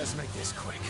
Let's make this quick.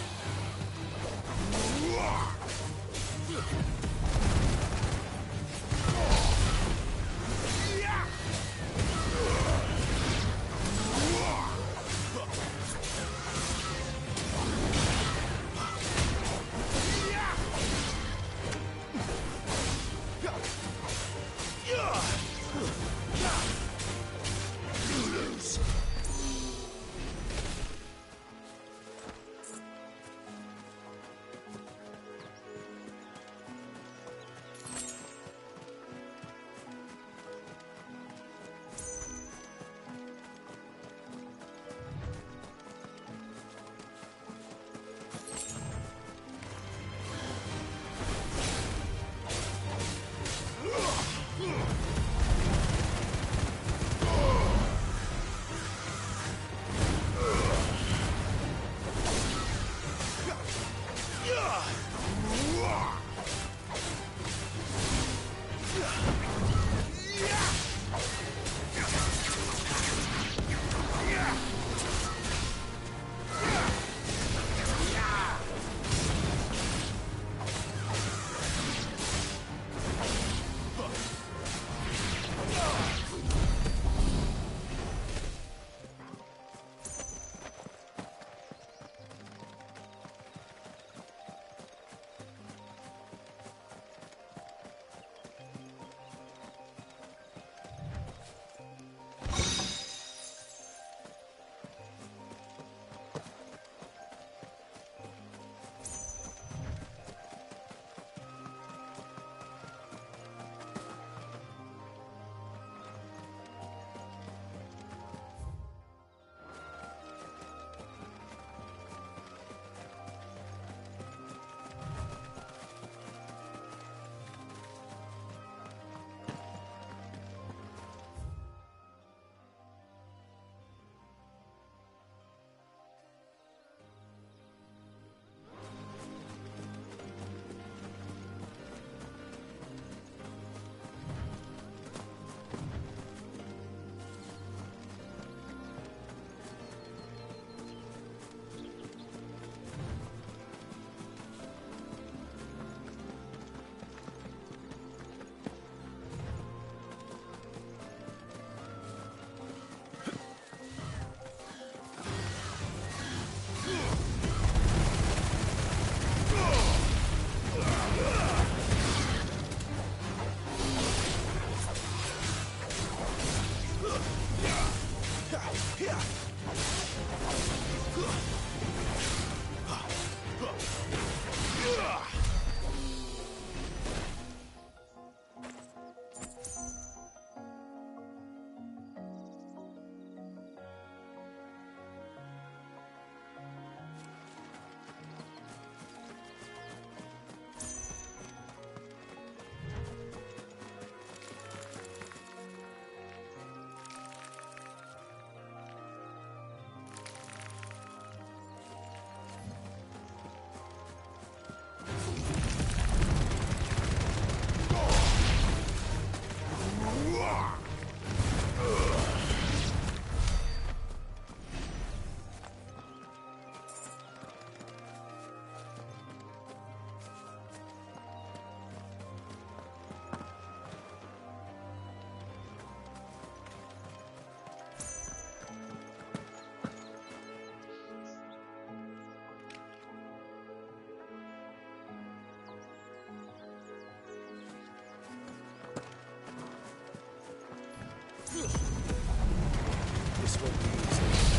This won't be easy.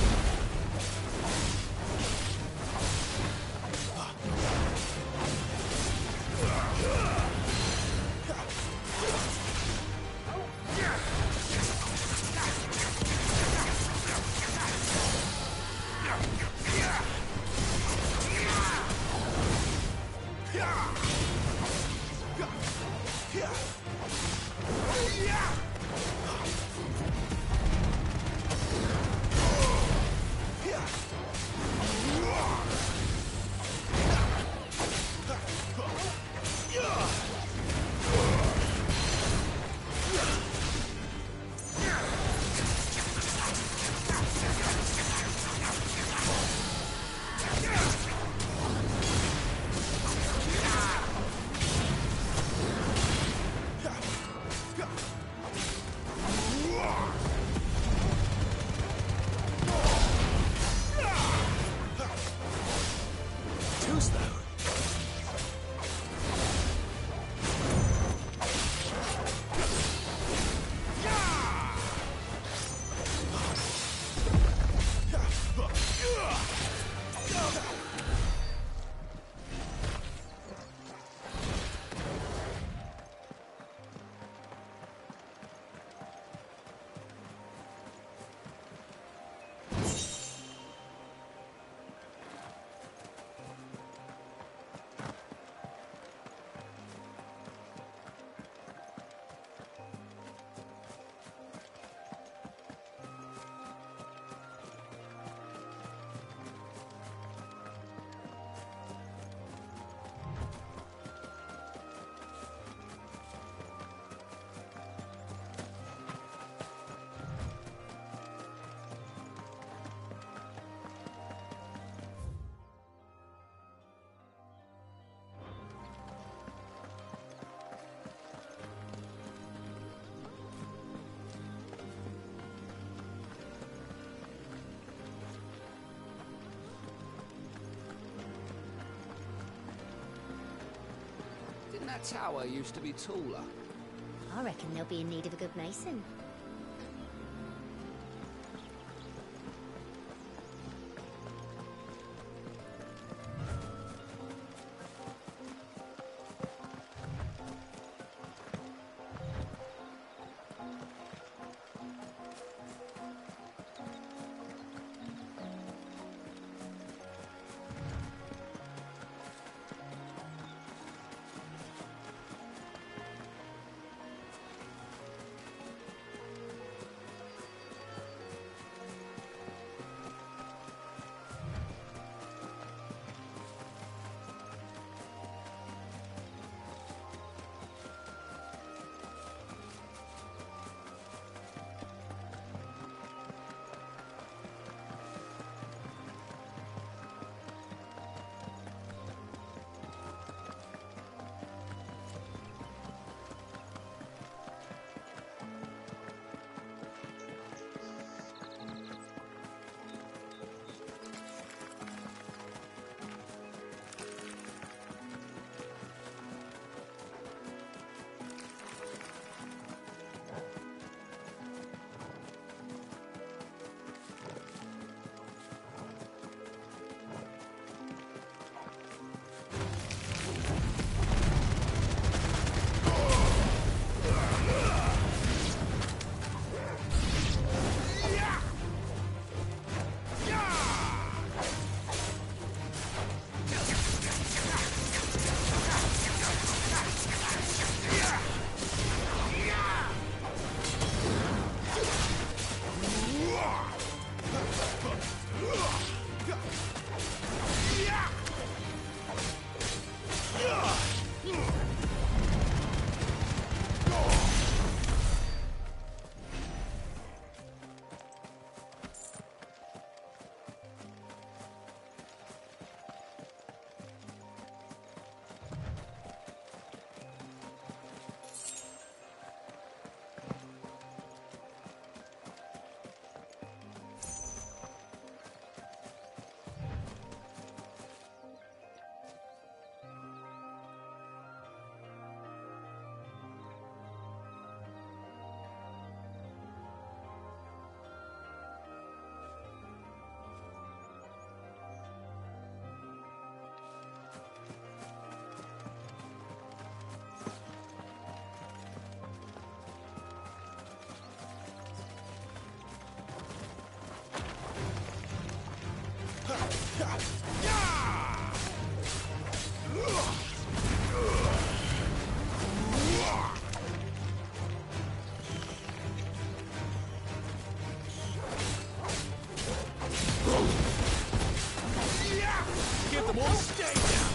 That tower used to be taller. I reckon they'll be in need of a good mason. Get them all stay down!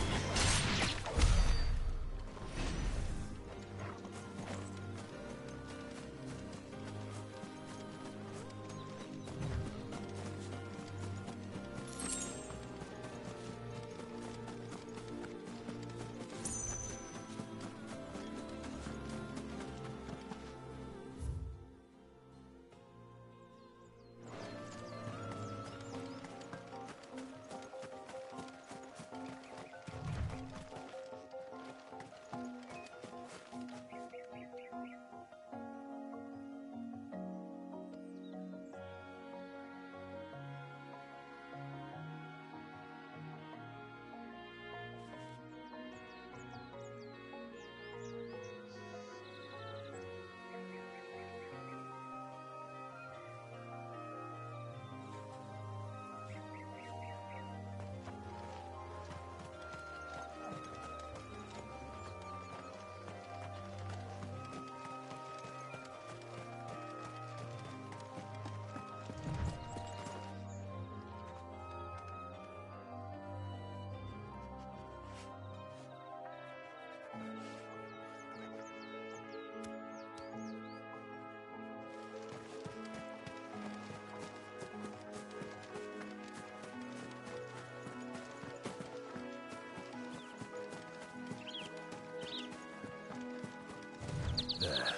There.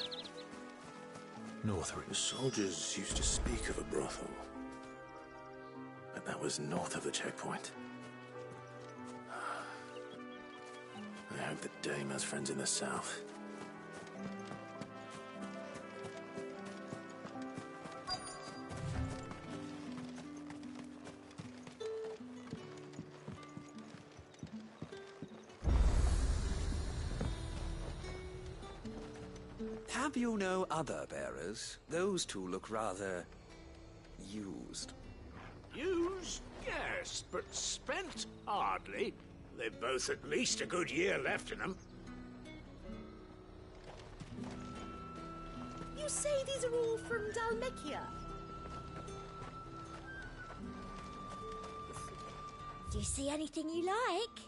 Northridge. The soldiers used to speak of a brothel, but that was north of the checkpoint. hope that Dame has friends in the south. Have you no other bearers? Those two look rather... used. Used? Yes, but spent hardly. They've both at least a good year left in them. You say these are all from Dhalmekia? Do you see anything you like?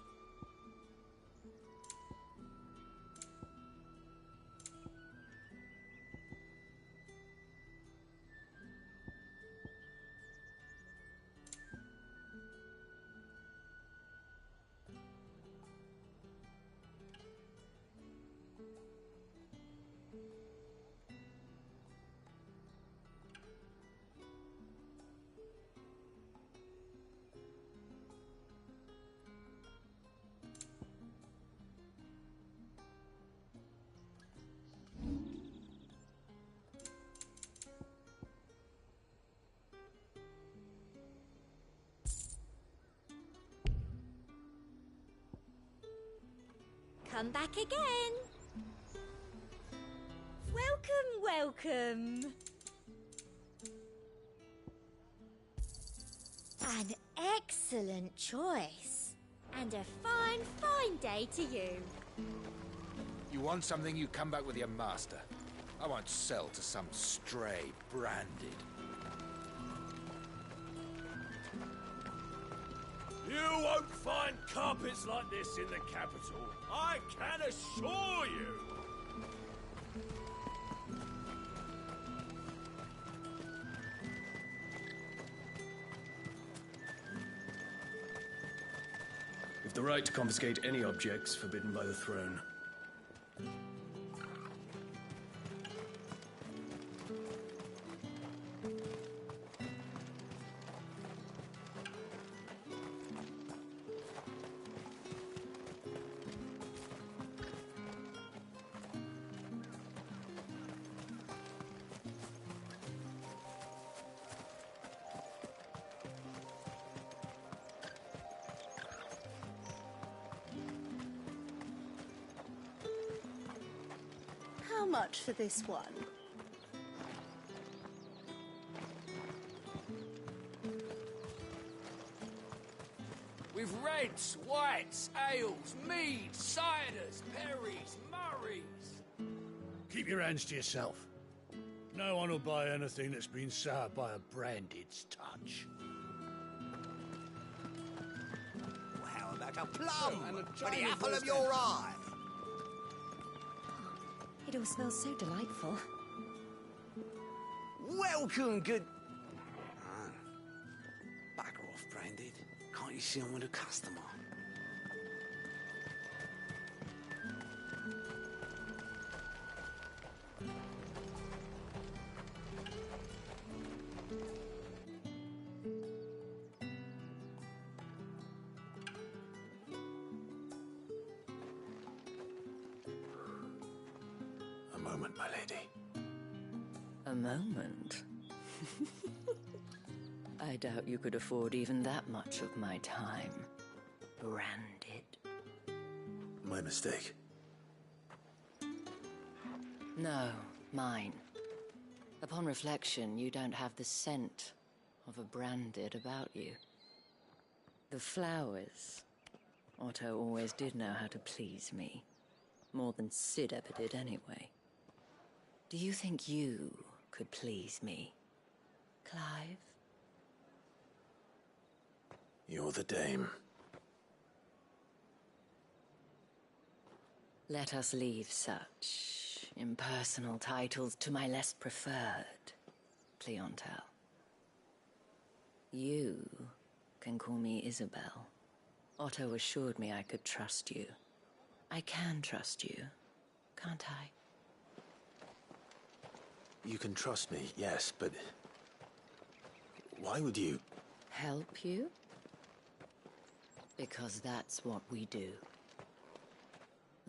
Come back again. Welcome. An excellent choice. And a fine day to you. You want something, you come back with your master. I won't sell to some stray branded. You won't find carpets like this in the capital. I can assure you. You've the right to confiscate any objects forbidden by the throne. How much for this one? With reds, whites, ales, meads, ciders, perries, murrays. Keep your hands to yourself. No one will buy anything that's been soured by a branded's touch. How about a plum? and a For the giant apple of roast your lamb. eye. It all smells so delightful. Welcome, good... Man, bugger off, Branded. Can't you see I'm with a customer? A moment, my lady. A moment? I doubt you could afford even that much of my time. Branded. My mistake. No, mine. Upon reflection, you don't have the scent of a branded about you. The flowers. Otto always did know how to please me. More than Cid ever did anyway. Do you think you could please me, Clive? You're the dame. Let us leave such impersonal titles to my less preferred clientele. You can call me Isabel. Otto assured me I could trust you. I can trust you, can't I? You can trust me, yes, but... why would you... Help you? Because that's what we do.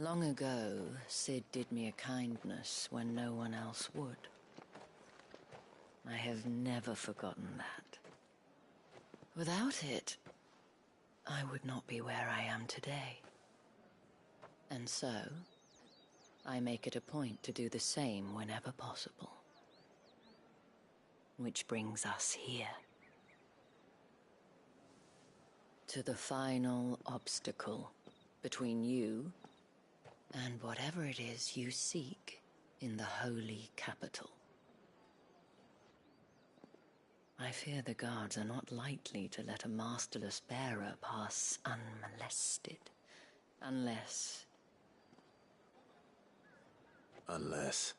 Long ago, Cid did me a kindness when no one else would. I have never forgotten that. Without it, I would not be where I am today. And so, I make it a point to do the same whenever possible. Which brings us here. To the final obstacle between you and whatever it is you seek in the holy capital. I fear the guards are not likely to let a masterless bearer pass unmolested. Unless... Unless...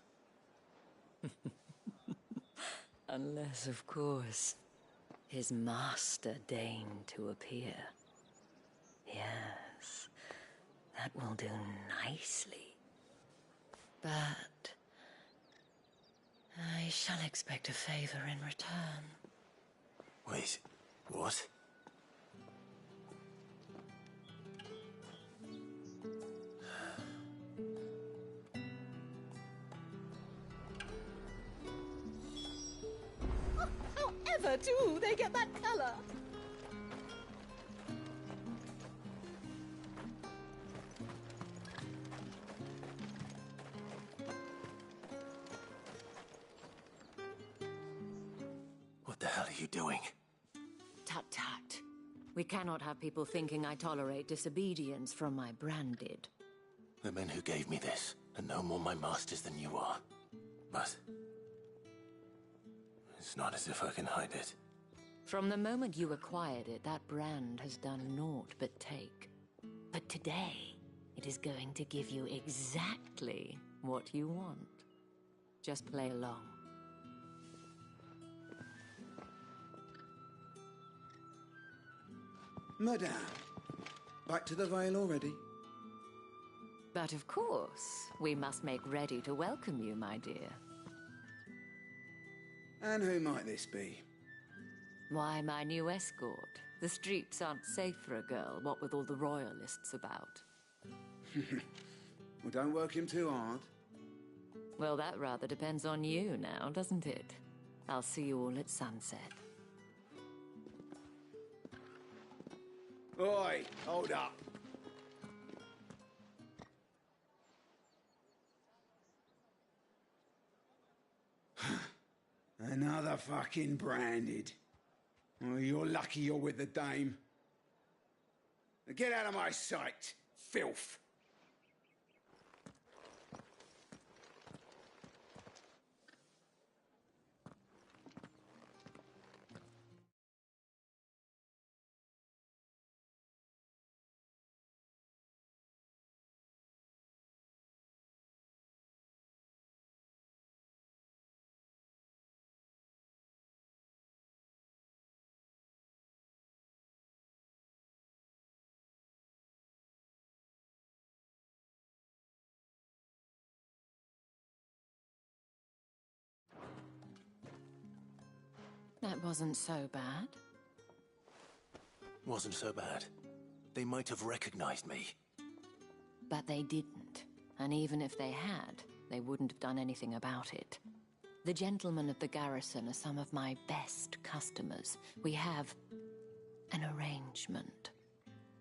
Unless, of course, his master deigned to appear. Yes, that will do nicely. But... I shall expect a favor in return. Wait, what? However, do they get that color? What the hell are you doing? Tut tut. We cannot have people thinking I tolerate disobedience from my branded. The men who gave me this are no more my masters than you are. But... it's not as if I can hide it. From the moment you acquired it, that brand has done naught but take. But today, it is going to give you exactly what you want. Just play along. Madame, back to the Vale already? But of course, we must make ready to welcome you, my dear. And who might this be? Why, my new escort. The streets aren't safe for a girl, what with all the royalists about. Well, don't work him too hard. Well, that rather depends on you now, doesn't it? I'll see you all at sunset. Oi, hold up. Another fucking branded. Oh, you're lucky you're with the dame. Now get out of my sight, filth. That wasn't so bad. Wasn't so bad. They might have recognized me. But they didn't. And even if they had, they wouldn't have done anything about it. The gentlemen of the garrison are some of my best customers. We have an arrangement.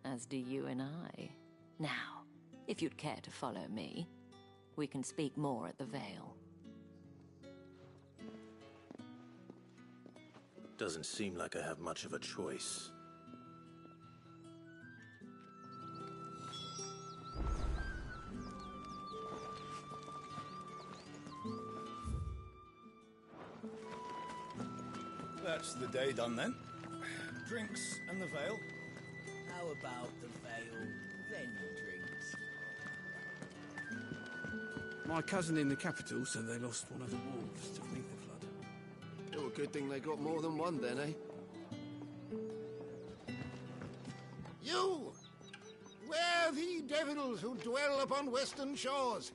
As do you and I. Now, if you'd care to follow me, we can speak more at the Vale. Doesn't seem like I have much of a choice. That's the day done then. Drinks and the Vale. How about the Vale, then drinks? My cousin in the capital said they lost one of the wolves to meet the flood. Oh, good thing they got more than one then, eh? You! Where the devils who dwell upon western shores?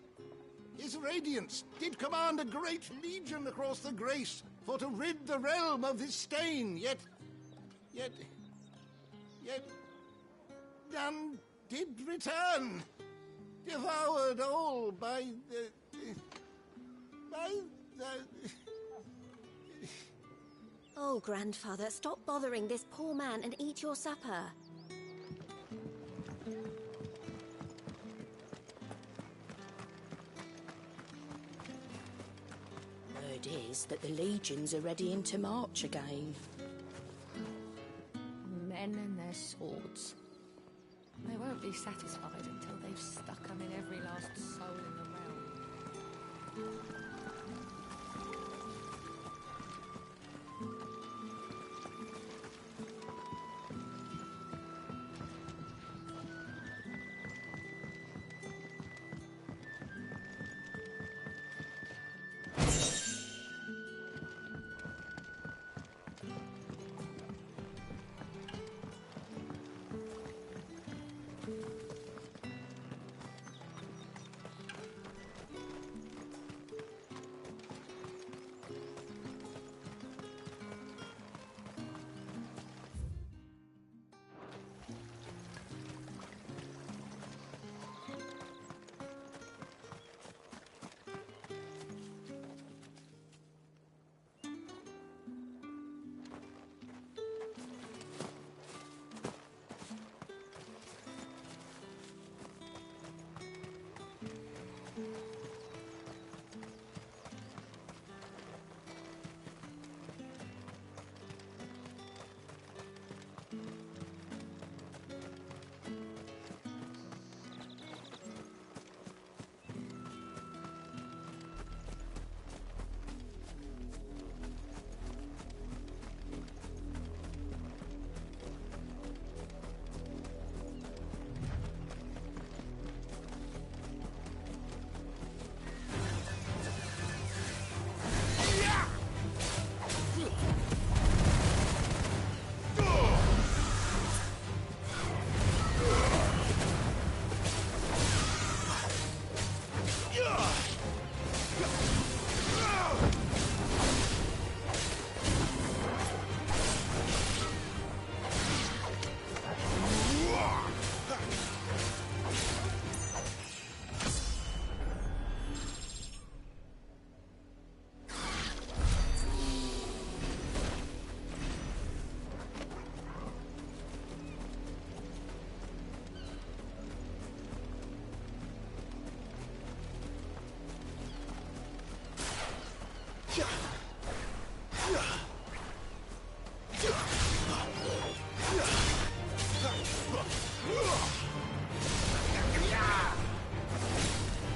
His radiance did command a great legion across the Grace for to rid the realm of this stain, yet none did return. devoured all by the... Oh, Grandfather, stop bothering this poor man and eat your supper. Word is that the legions are readying to march again. Men and their swords. They won't be satisfied until they've stuck them in every last soul in the realm.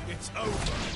It's over.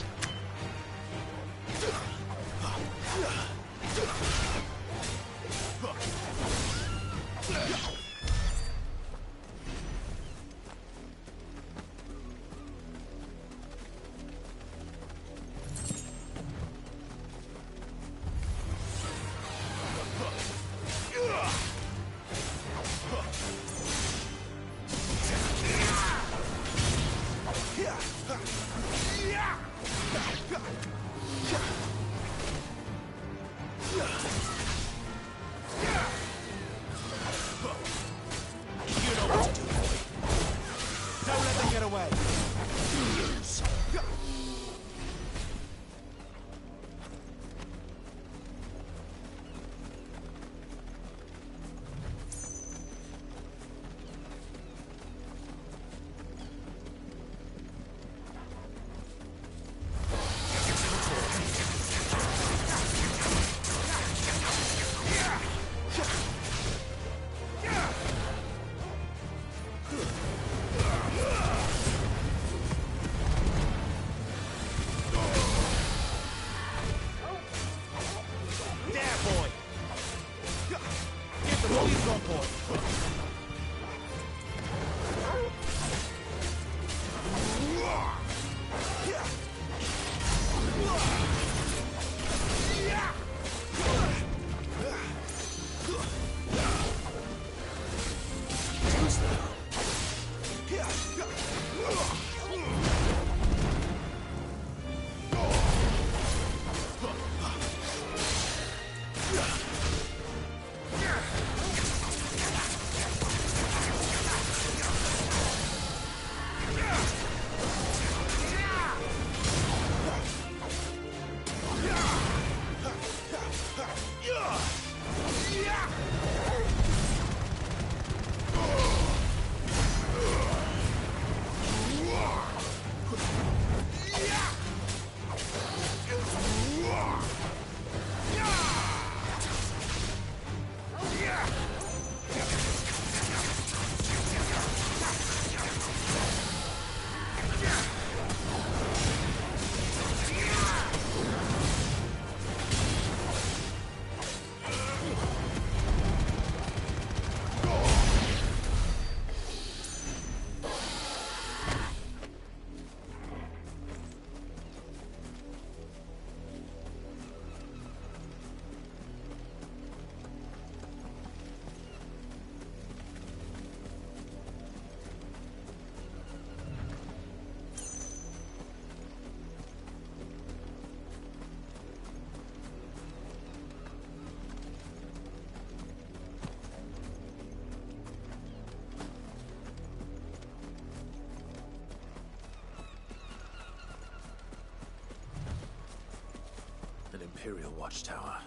An Imperial watchtower.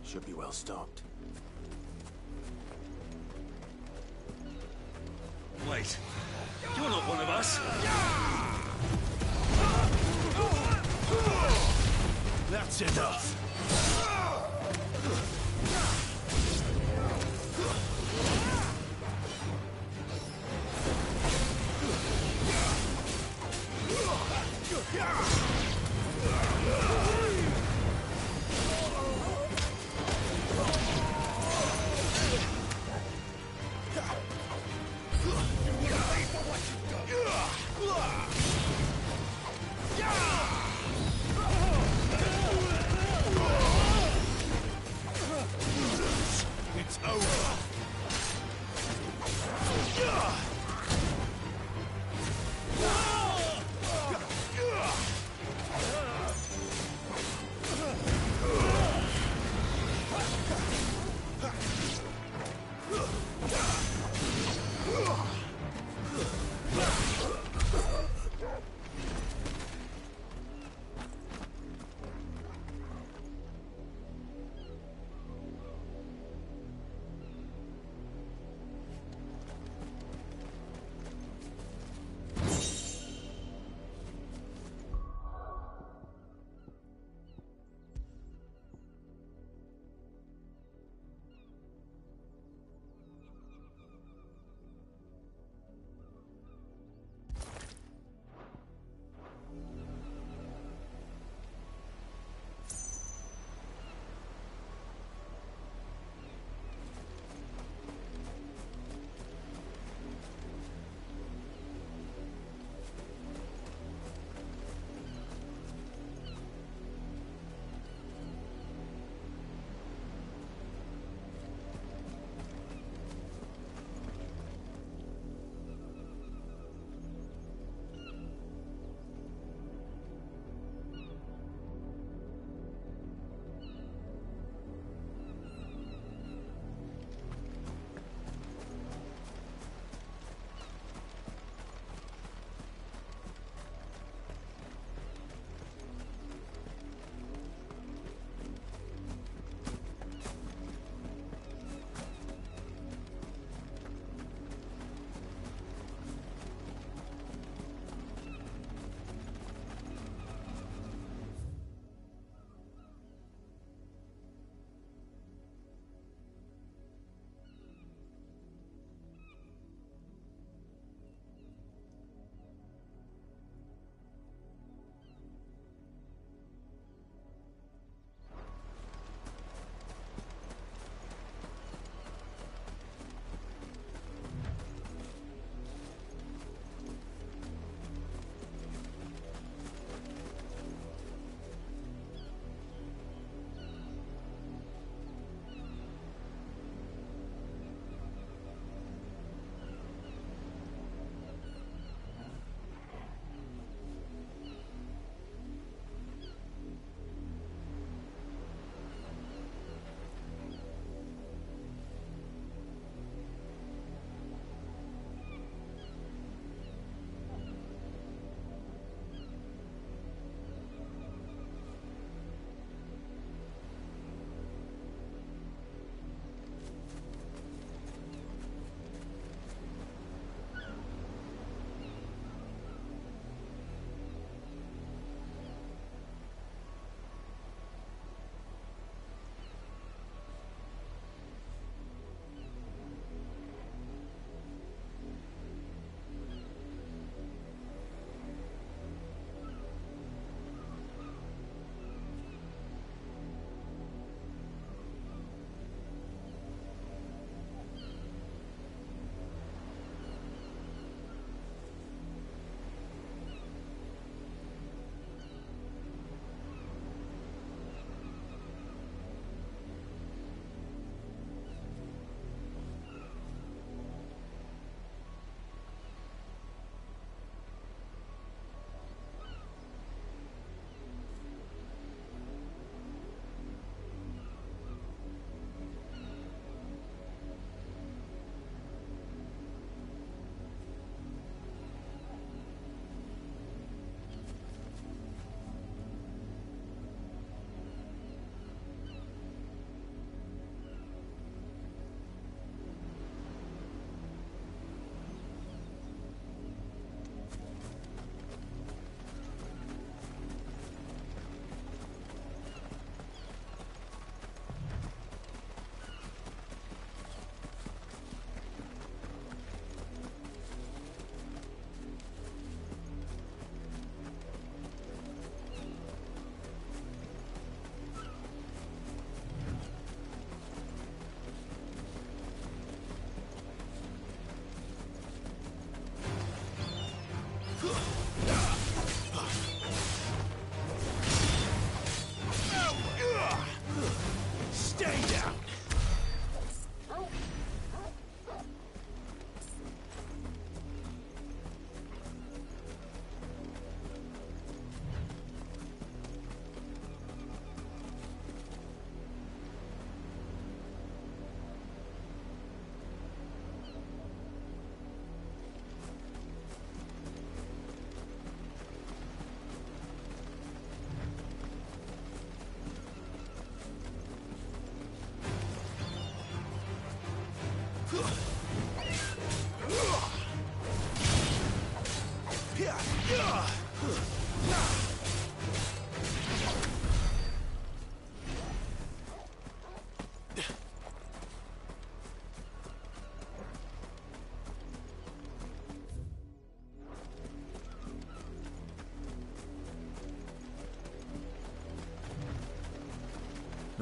Should be well stocked. Wait. You're not one of us. That's enough.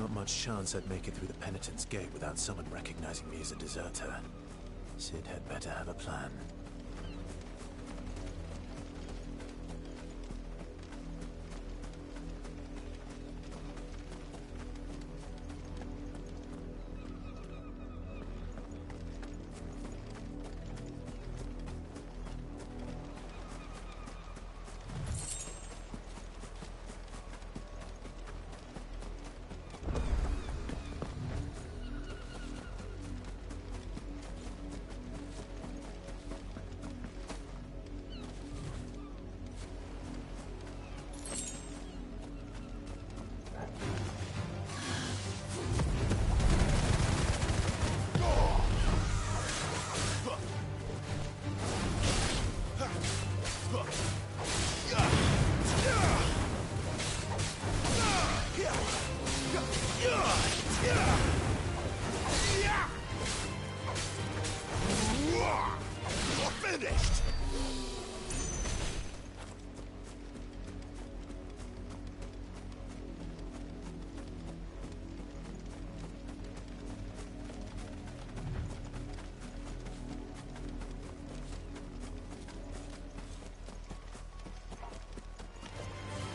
not much chance I'd make it through the Penitent's Gate without someone recognizing me as a deserter. Cid had better have a plan.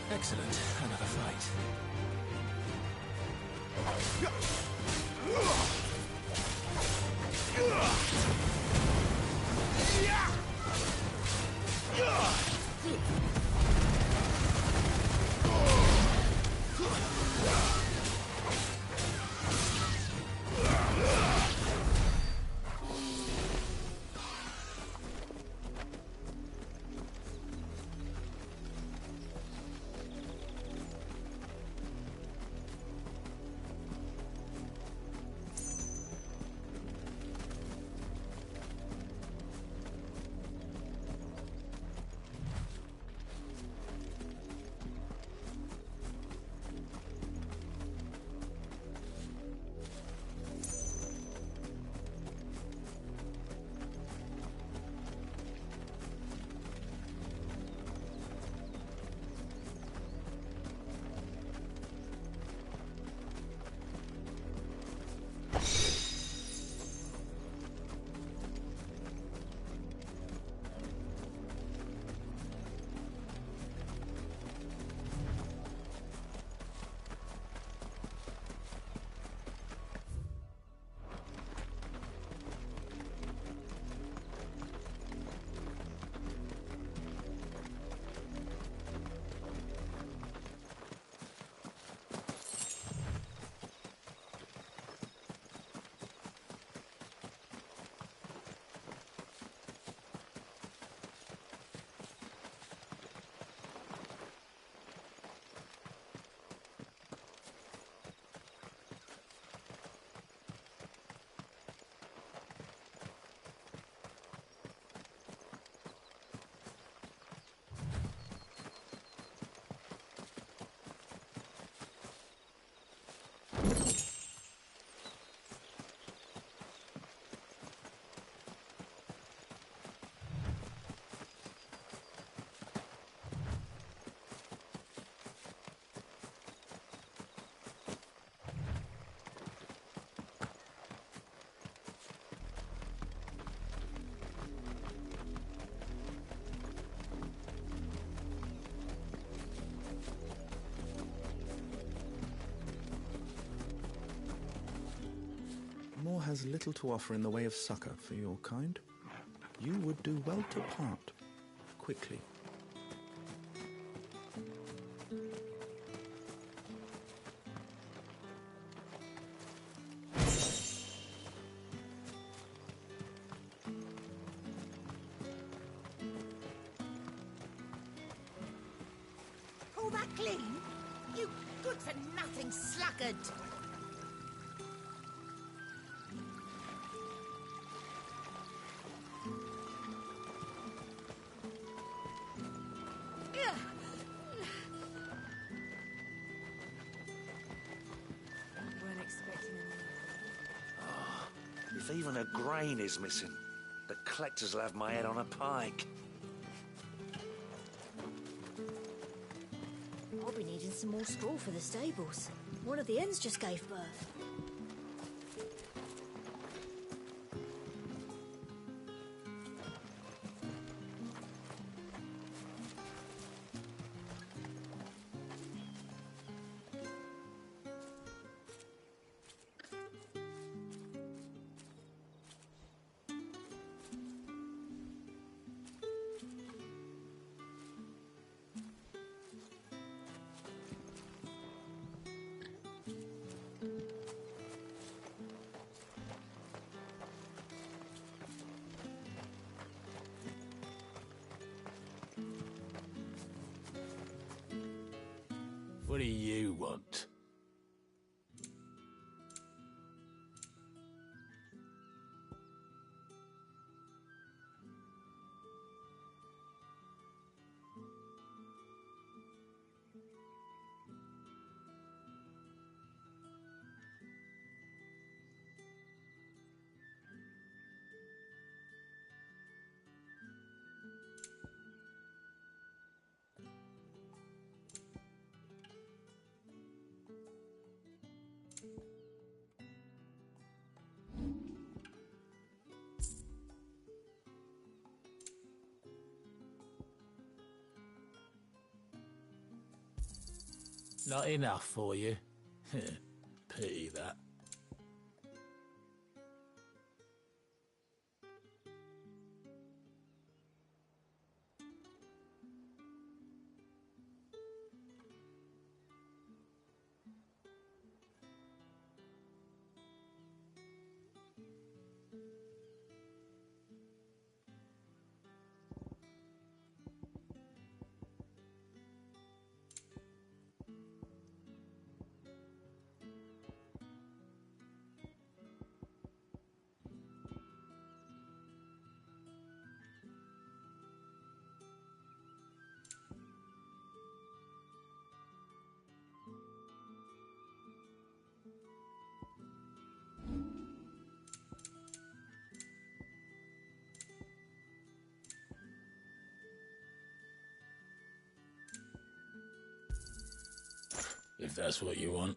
Excellent. Another fight. Moore has little to offer in the way of succor for your kind. You would do well to part quickly. Pull that clean? You good-for-nothing sluggard! If even a grain is missing, the collectors will have my head on a pike. I'll be needing some more straw for the stables. One of the hens just gave birth. What do you want? Not enough for you? Pity that. If that's what you want.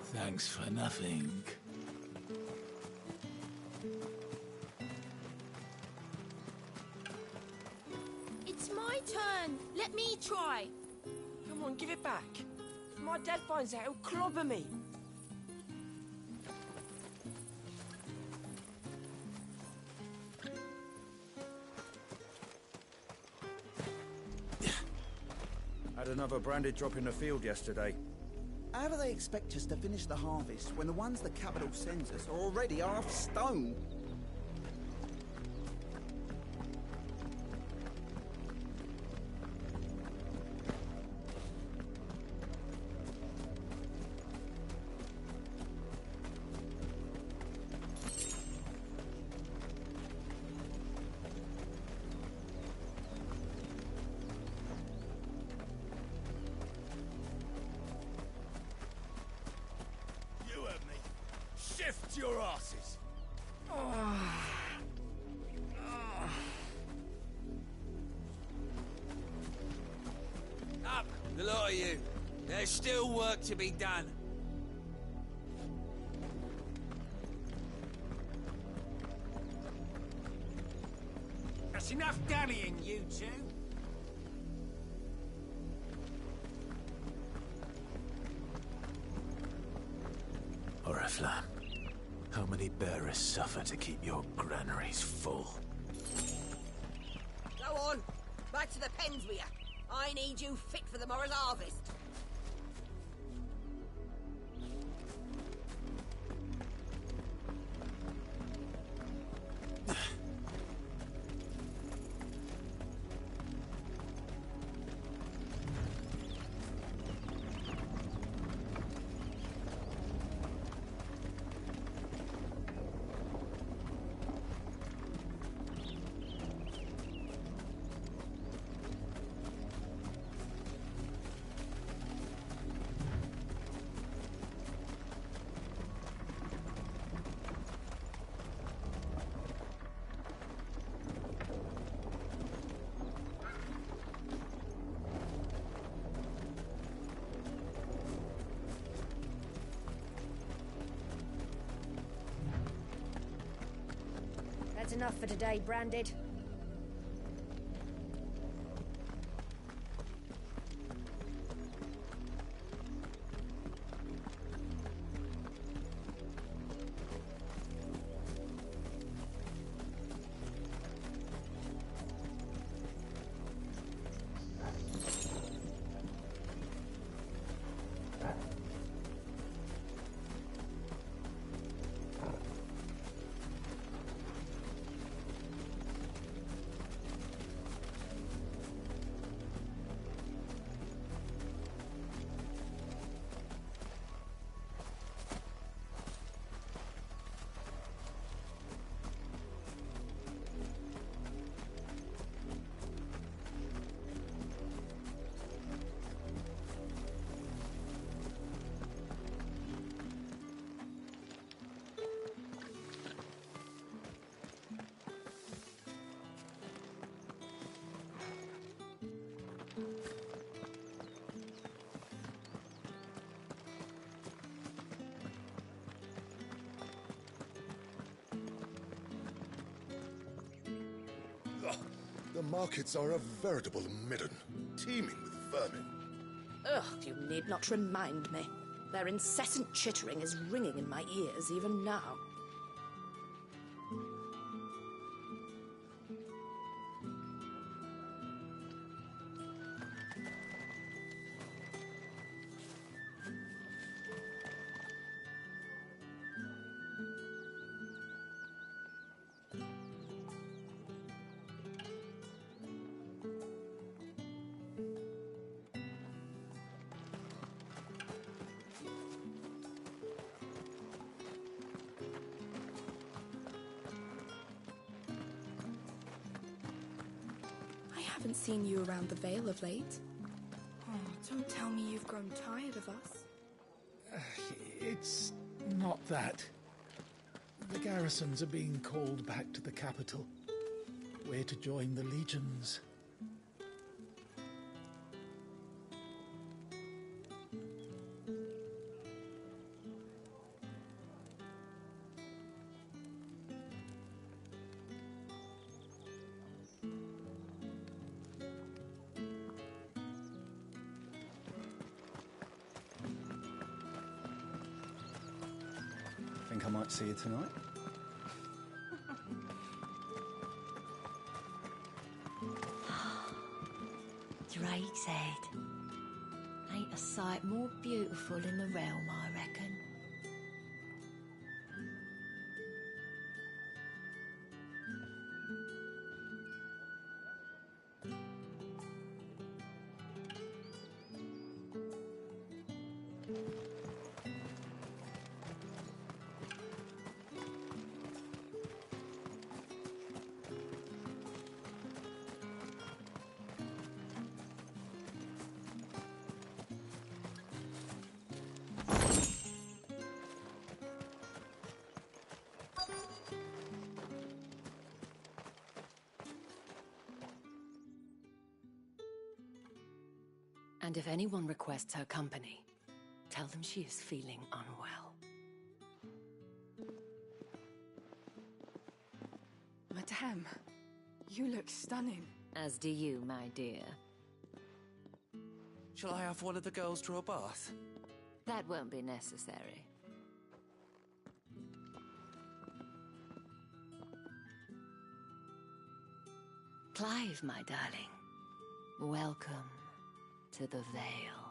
Thanks for nothing. It's my turn. Let me try. Come on, give it back. If my dad finds out, he'll clobber me. Had another branded drop in the field yesterday. How do they expect us to finish the harvest when the ones the capital sends us are already half stone? Shift your asses! Up, the lot of you. There's still work to be done. That's enough dallying, you two. Oriflamme, how many bearers suffer to keep your granaries full? Go on, back to the pens with you. I need you fit for the morrow's harvest. enough for today, Branded. The markets are a veritable midden, teeming with vermin. Ugh, you need not remind me. Their incessant chittering is ringing in my ears even now. I haven't seen you around the Vale of late. Oh, don't tell me you've grown tired of us. It's not that. The garrisons are being called back to the capital. We're to join the legions. Think I might see you tonight? Drake's Head. Ain't a sight more beautiful in the realm, I reckon. And if anyone requests her company, tell them she is feeling unwell. Madame, you look stunning. As do you, my dear. Shall I have one of the girls draw a bath? That won't be necessary. Clive, my darling. Welcome to the Vale.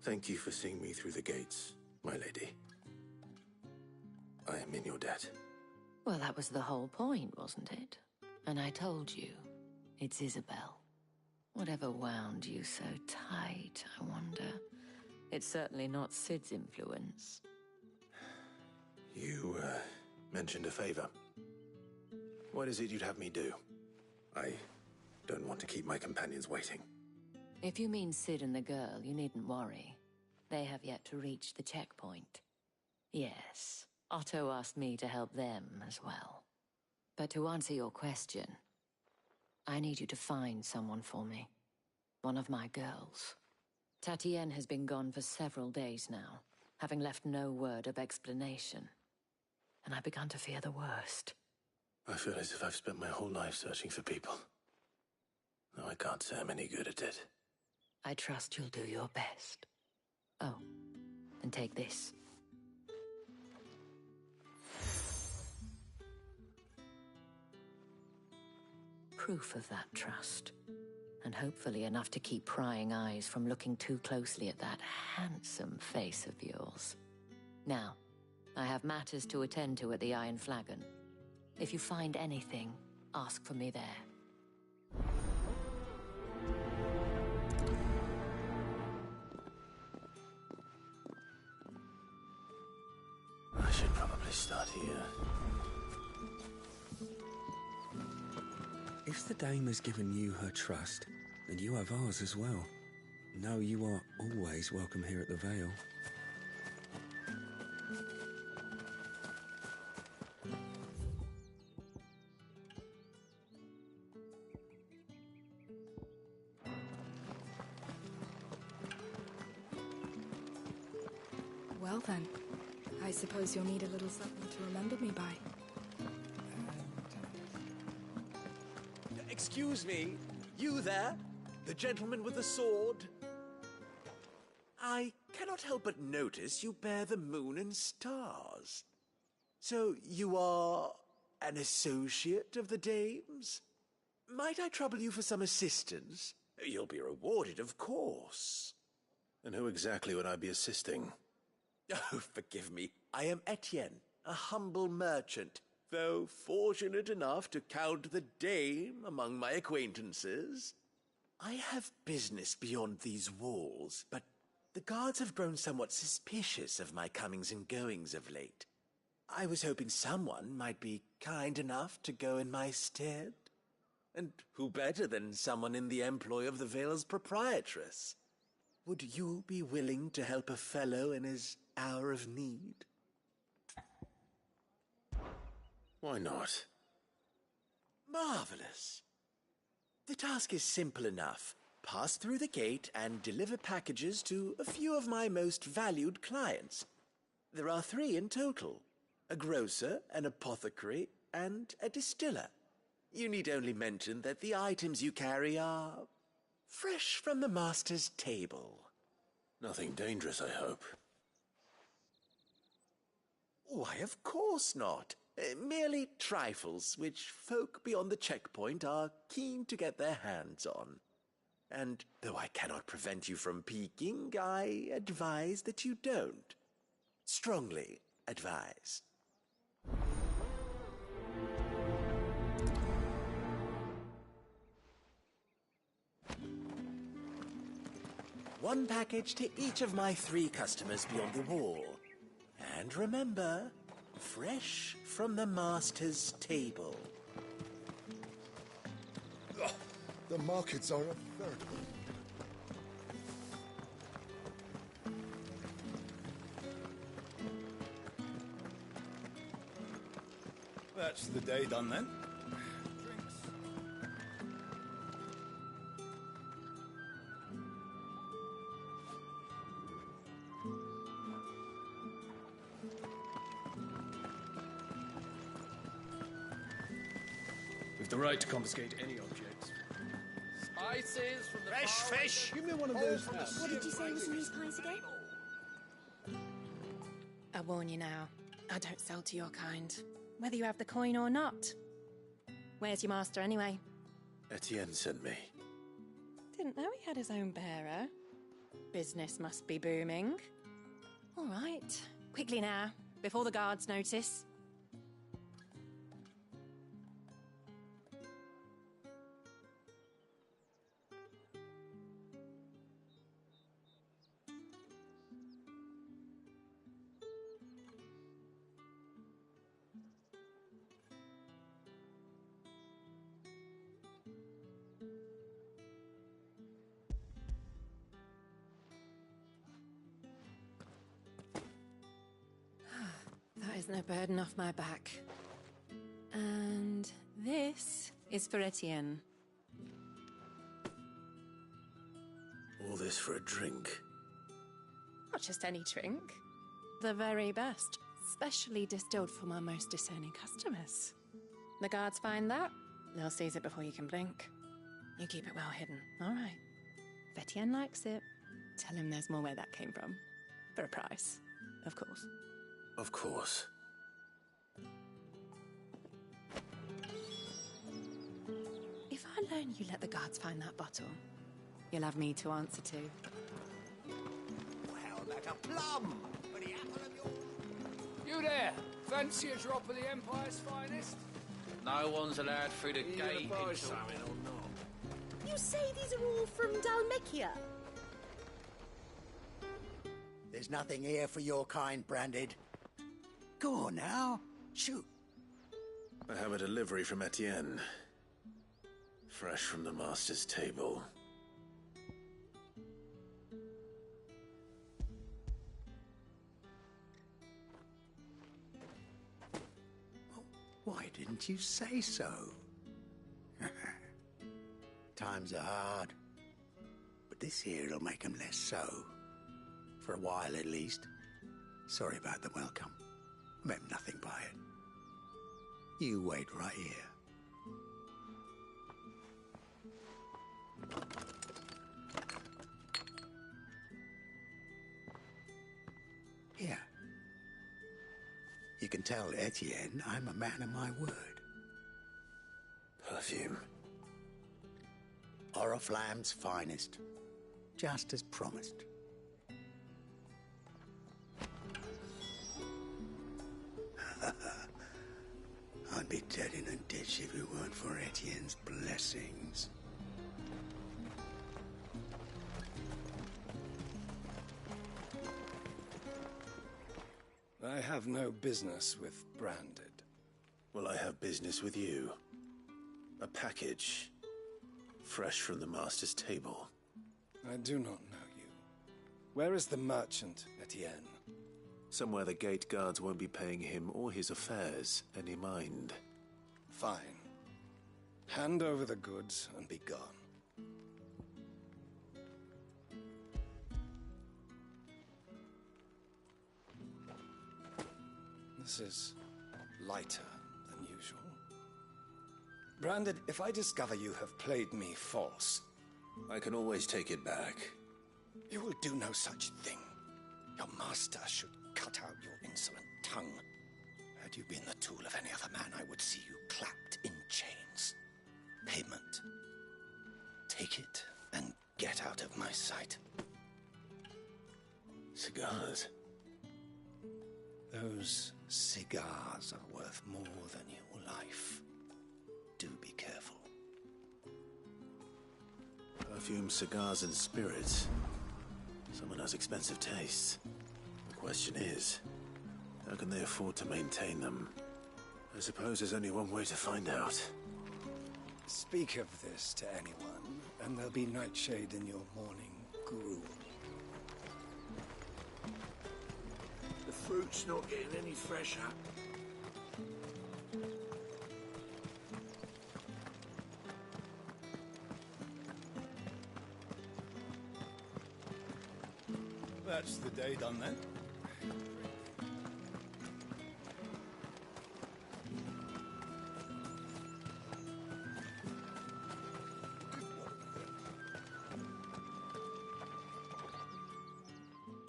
Thank you for seeing me through the gates, my lady. I am in your debt. Well, that was the whole point, wasn't it? And I told you, it's Isabel. Whatever wound you so tight, I wonder. It's certainly not Sid's influence. You, mentioned a favor. What is it you'd have me do? I don't want to keep my companions waiting. If you mean Sid and the girl, you needn't worry. They have yet to reach the checkpoint. Yes, Otto asked me to help them as well. But to answer your question, I need you to find someone for me. One of my girls. Tatienne has been gone for several days now, having left no word of explanation. And I've begun to fear the worst. I feel as if I've spent my whole life searching for people. No, I can't say I'm any good at it. I trust you'll do your best. Oh, and take this. Proof of that trust. And hopefully enough to keep prying eyes from looking too closely at that handsome face of yours. Now, I have matters to attend to at the Iron Flagon. If you find anything, ask for me there. I should probably start here. If the dame has given you her trust, then you have ours as well. Know you are always welcome here at the Vale. Well then, I suppose you'll need a little something to remember me by. Excuse me, you there? The gentleman with the sword? I cannot help but notice you bear the moon and stars. So you are an associate of the dame's? Might I trouble you for some assistance? You'll be rewarded, of course. And who exactly would I be assisting? Oh, forgive me. I am Etienne, a humble merchant, though fortunate enough to count the dame among my acquaintances. I have business beyond these walls, but the guards have grown somewhat suspicious of my comings and goings of late. I was hoping someone might be kind enough to go in my stead. And who better than someone in the employ of the Vale's proprietress? Would you be willing to help a fellow in his hour of need? Why not? Marvelous. The task is simple enough. Pass through the gate and deliver packages to a few of my most valued clients. There are 3 in total: a grocer, an apothecary, and a distiller. You need only mention that the items you carry are fresh from the master's table. Nothing dangerous, I hope. Why, of course not. Merely trifles which folk beyond the checkpoint are keen to get their hands on. And though I cannot prevent you from peeking, I advise that you don't. Strongly advise. One package to each of my 3 customers beyond the wall. And remember, fresh from the master's table. Ugh, the markets are a veritable... That's the day done then. We've the right to confiscate any objects. Spices from the Fresh far fish! away- Give me one of those now. What did you say was in these pies again? I warn you now, I don't sell to your kind, whether you have the coin or not. Where's your master anyway? Etienne sent me. Didn't know he had his own bearer. Business must be booming. All right, quickly now, before the guards notice. no burden off my back. And this is for Etienne. All this for a drink? Not just any drink. The very best. Specially distilled for my most discerning customers. The guards find that, they'll seize it before you can blink. You keep it well hidden, all right? If Etienne likes it, tell him there's more where that came from. For a price, of course. Of course. If I learn you let the guards find that bottle, you'll have me to answer to. Well, like a plum for the apple of your... You there! Fancy a drop of the Empire's finest? No one's allowed through the gate until... You say these are all from Dalmekia? There's nothing here for your kind, Branded. Go on now. Shoot. I have a delivery from Etienne. Fresh from the Master's table. Why didn't you say so? Times are hard. But this here'll make 'em less so. For a while, at least. Sorry about the welcome. Meant nothing by it. You wait right here. Here. You can tell Etienne I'm a man of my word. Perfume. Oriflamme's finest. Just as promised. I'd be dead in a ditch if it weren't for Etienne's blessings. I have no business with Branded. Well, I have business with you. A package. Fresh from the Master's table. I do not know you. Where is the merchant, Etienne? Somewhere the gate guards won't be paying him or his affairs any mind. Fine. Hand over the goods and be gone. This is lighter than usual. Branded, if I discover you have played me false... I can always take it back. You will do no such thing. Your master should cut out your insolent tongue. Had you been the tool of any other man, I would see you clapped in chains. Payment. Take it and get out of my sight. Cigars? Those cigars are worth more than your life. Do be careful. Perfume, cigars, and spirits. Someone has expensive tastes. The question is, how can they afford to maintain them? I suppose there's only one way to find out. Speak of this to anyone, and there'll be nightshade in your morning gruel. The fruit's not getting any fresher. That's the day done then.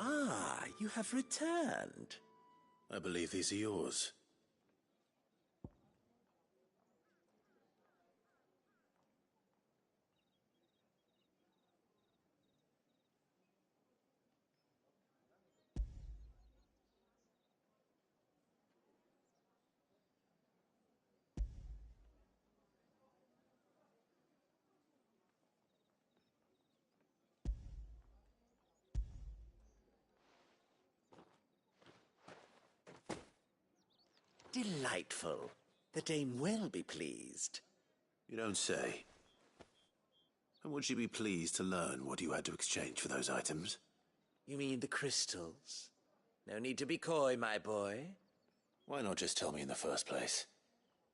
Ah, you have returned. I believe these are yours. Delightful. The dame will be pleased. You don't say. And would she be pleased to learn what you had to exchange for those items? You mean the crystals? No need to be coy, my boy. Why not just tell me in the first place?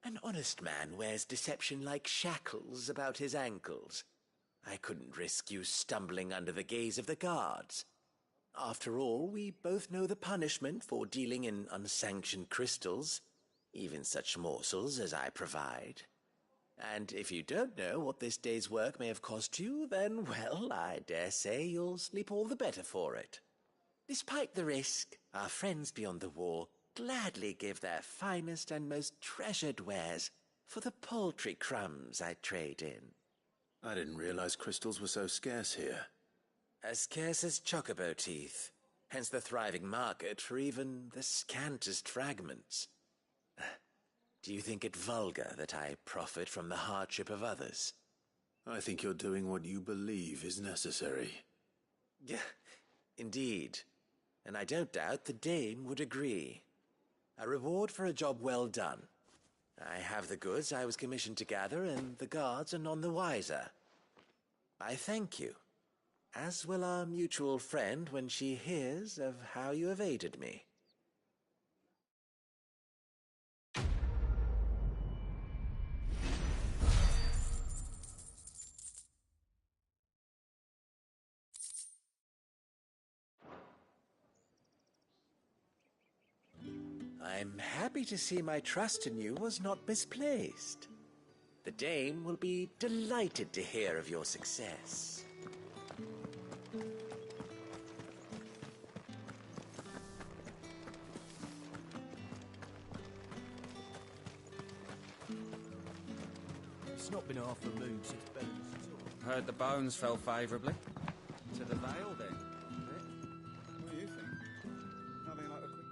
An honest man wears deception like shackles about his ankles. I couldn't risk you stumbling under the gaze of the guards. After all, we both know the punishment for dealing in unsanctioned crystals, even such morsels as I provide. And if you don't know what this day's work may have cost you, then, well, I dare say you'll sleep all the better for it. Despite the risk, our friends beyond the wall gladly give their finest and most treasured wares for the paltry crumbs I trade in. I didn't realize crystals were so scarce here. As scarce as chocobo teeth, hence the thriving market for even the scantest fragments. Do you think it vulgar that I profit from the hardship of others? I think you're doing what you believe is necessary. Yeah, indeed. And I don't doubt the dame would agree. A reward for a job well done. I have the goods I was commissioned to gather, and the guards are none the wiser. I thank you, as will our mutual friend when she hears of how you have aided me. I'm happy to see my trust in you was not misplaced. The dame will be delighted to hear of your success. It's not been half a moon since Bella's. Heard the bones fell favourably. To the Vale, then. What do you think? Nothing like a quick...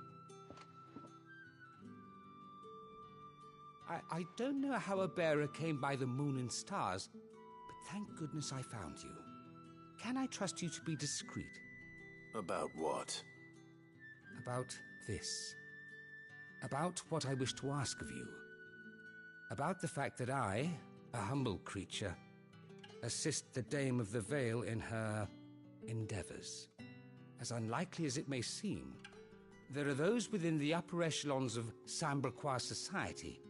I don't know how a bearer came by the moon and stars, but thank goodness I found you. Can I trust you to be discreet? About what? About this. About what I wish to ask of you. About the fact that I, a humble creature, assist the Dame of the Vale in her endeavors. As unlikely as it may seem, there are those within the upper echelons of Sambraquois society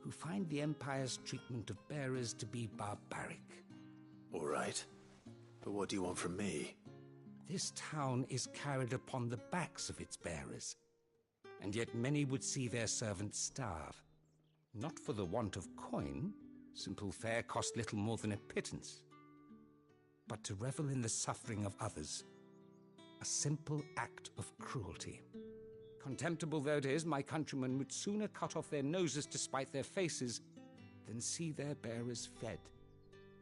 who find the Empire's treatment of bearers to be barbaric. All right. But what do you want from me? This town is carried upon the backs of its bearers, and yet many would see their servants starve. Not for the want of coin, simple fare cost little more than a pittance, but to revel in the suffering of others, a simple act of cruelty. Contemptible though it is, my countrymen would sooner cut off their noses to spite their faces than see their bearers fed.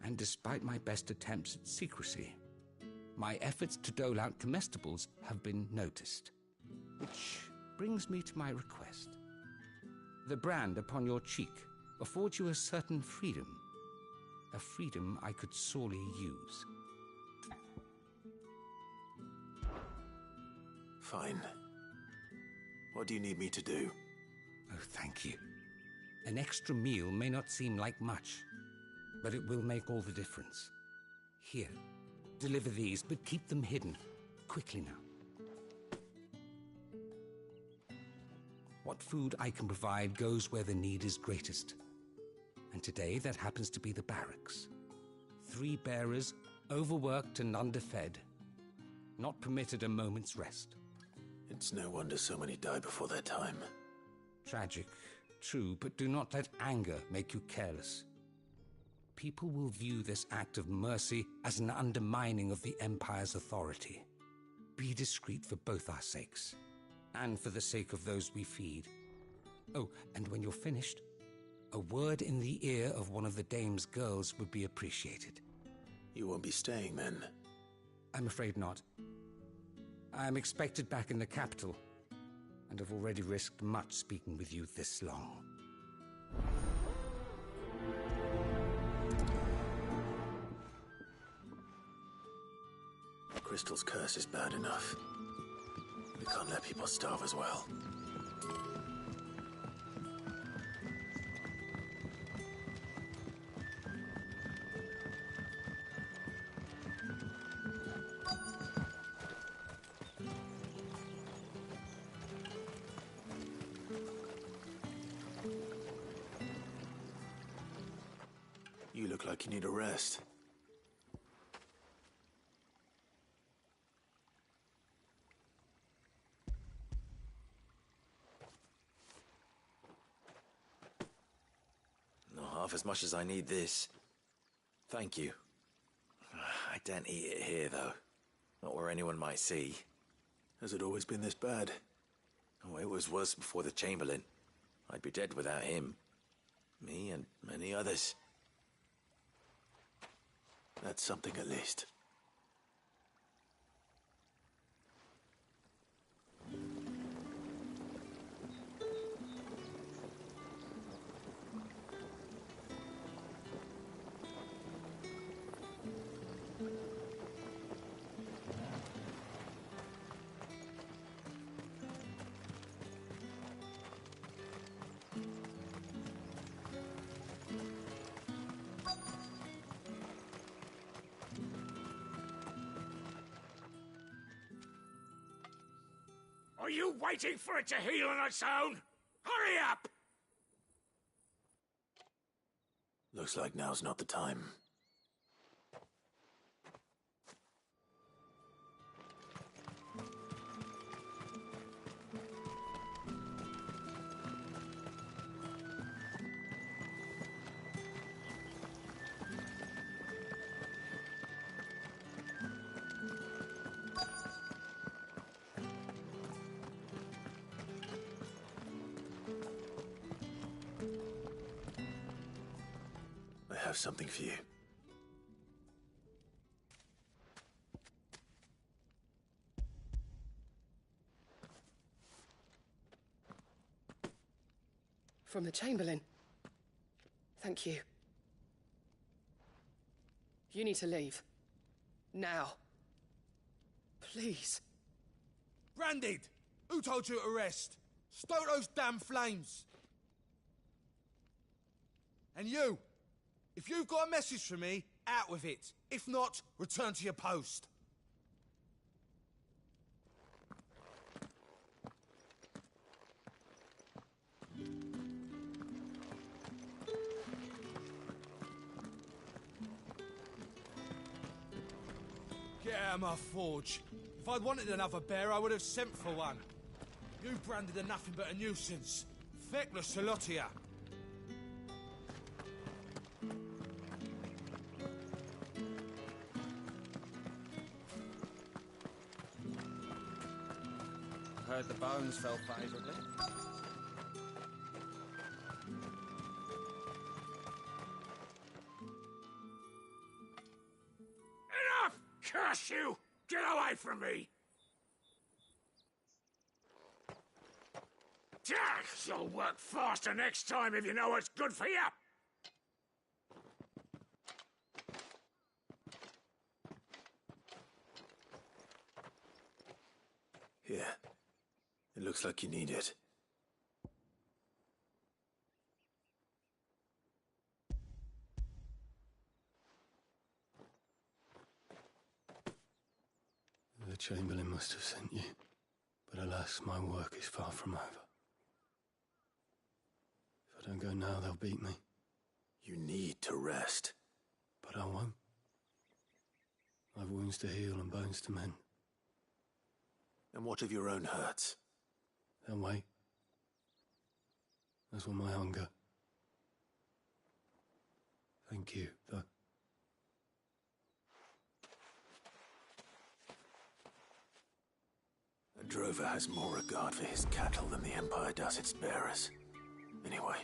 And despite my best attempts at secrecy, my efforts to dole out comestibles have been noticed. Which brings me to my request. The brand upon your cheek affords you a certain freedom, a freedom I could sorely use. Fine. What do you need me to do? Oh, thank you. An extra meal may not seem like much, but it will make all the difference. Here, deliver these, but keep them hidden. Quickly now. What food I can provide goes where the need is greatest. And today that happens to be the barracks. 3 bearers, overworked and underfed, not permitted a moment's rest. It's no wonder so many die before their time. Tragic, true, but do not let anger make you careless. People will view this act of mercy as an undermining of the Empire's authority. Be discreet for both our sakes, and for the sake of those we feed. Oh, and when you're finished, a word in the ear of one of the dame's girls would be appreciated. You won't be staying then? I'm afraid not. I am expected back in the capital, and have already risked much speaking with you this long. Crystal's curse is bad enough. We can't let people starve as well. like you need a rest. Not half as much as I need this. Thank you. I daren't eat it here, though. Not where anyone might see. Has it always been this bad? Oh, it was worse before the Chamberlain. I'd be dead without him. Me and many others. That's something at least. Are you waiting for it to heal on its own? Hurry up! Looks like now's not the time. I have something for you. From the Chamberlain. Thank you. You need to leave. Now. Please. Branded! Who told you to rest? Stoke those damn flames! And you! If you've got a message for me, out with it. If not, return to your post. Get out of my forge. If I'd wanted another bear, I would have sent for one. You branded are nothing but a nuisance. Feckless Salotia. Heard the bones fell favourably. Enough! Curse you! Get away from me! You'll work faster next time if you know what's good for you! Here. It looks like you need it. The Chamberlain must have sent you, but alas, my work is far from over. If I don't go now, they'll beat me. You need to rest. But I won't. I've wounds to heal and bones to mend. And what of your own hurts? They'll wait. As will my hunger. Thank you, though. A drover has more regard for his cattle than the Empire does its bearers. Anyway,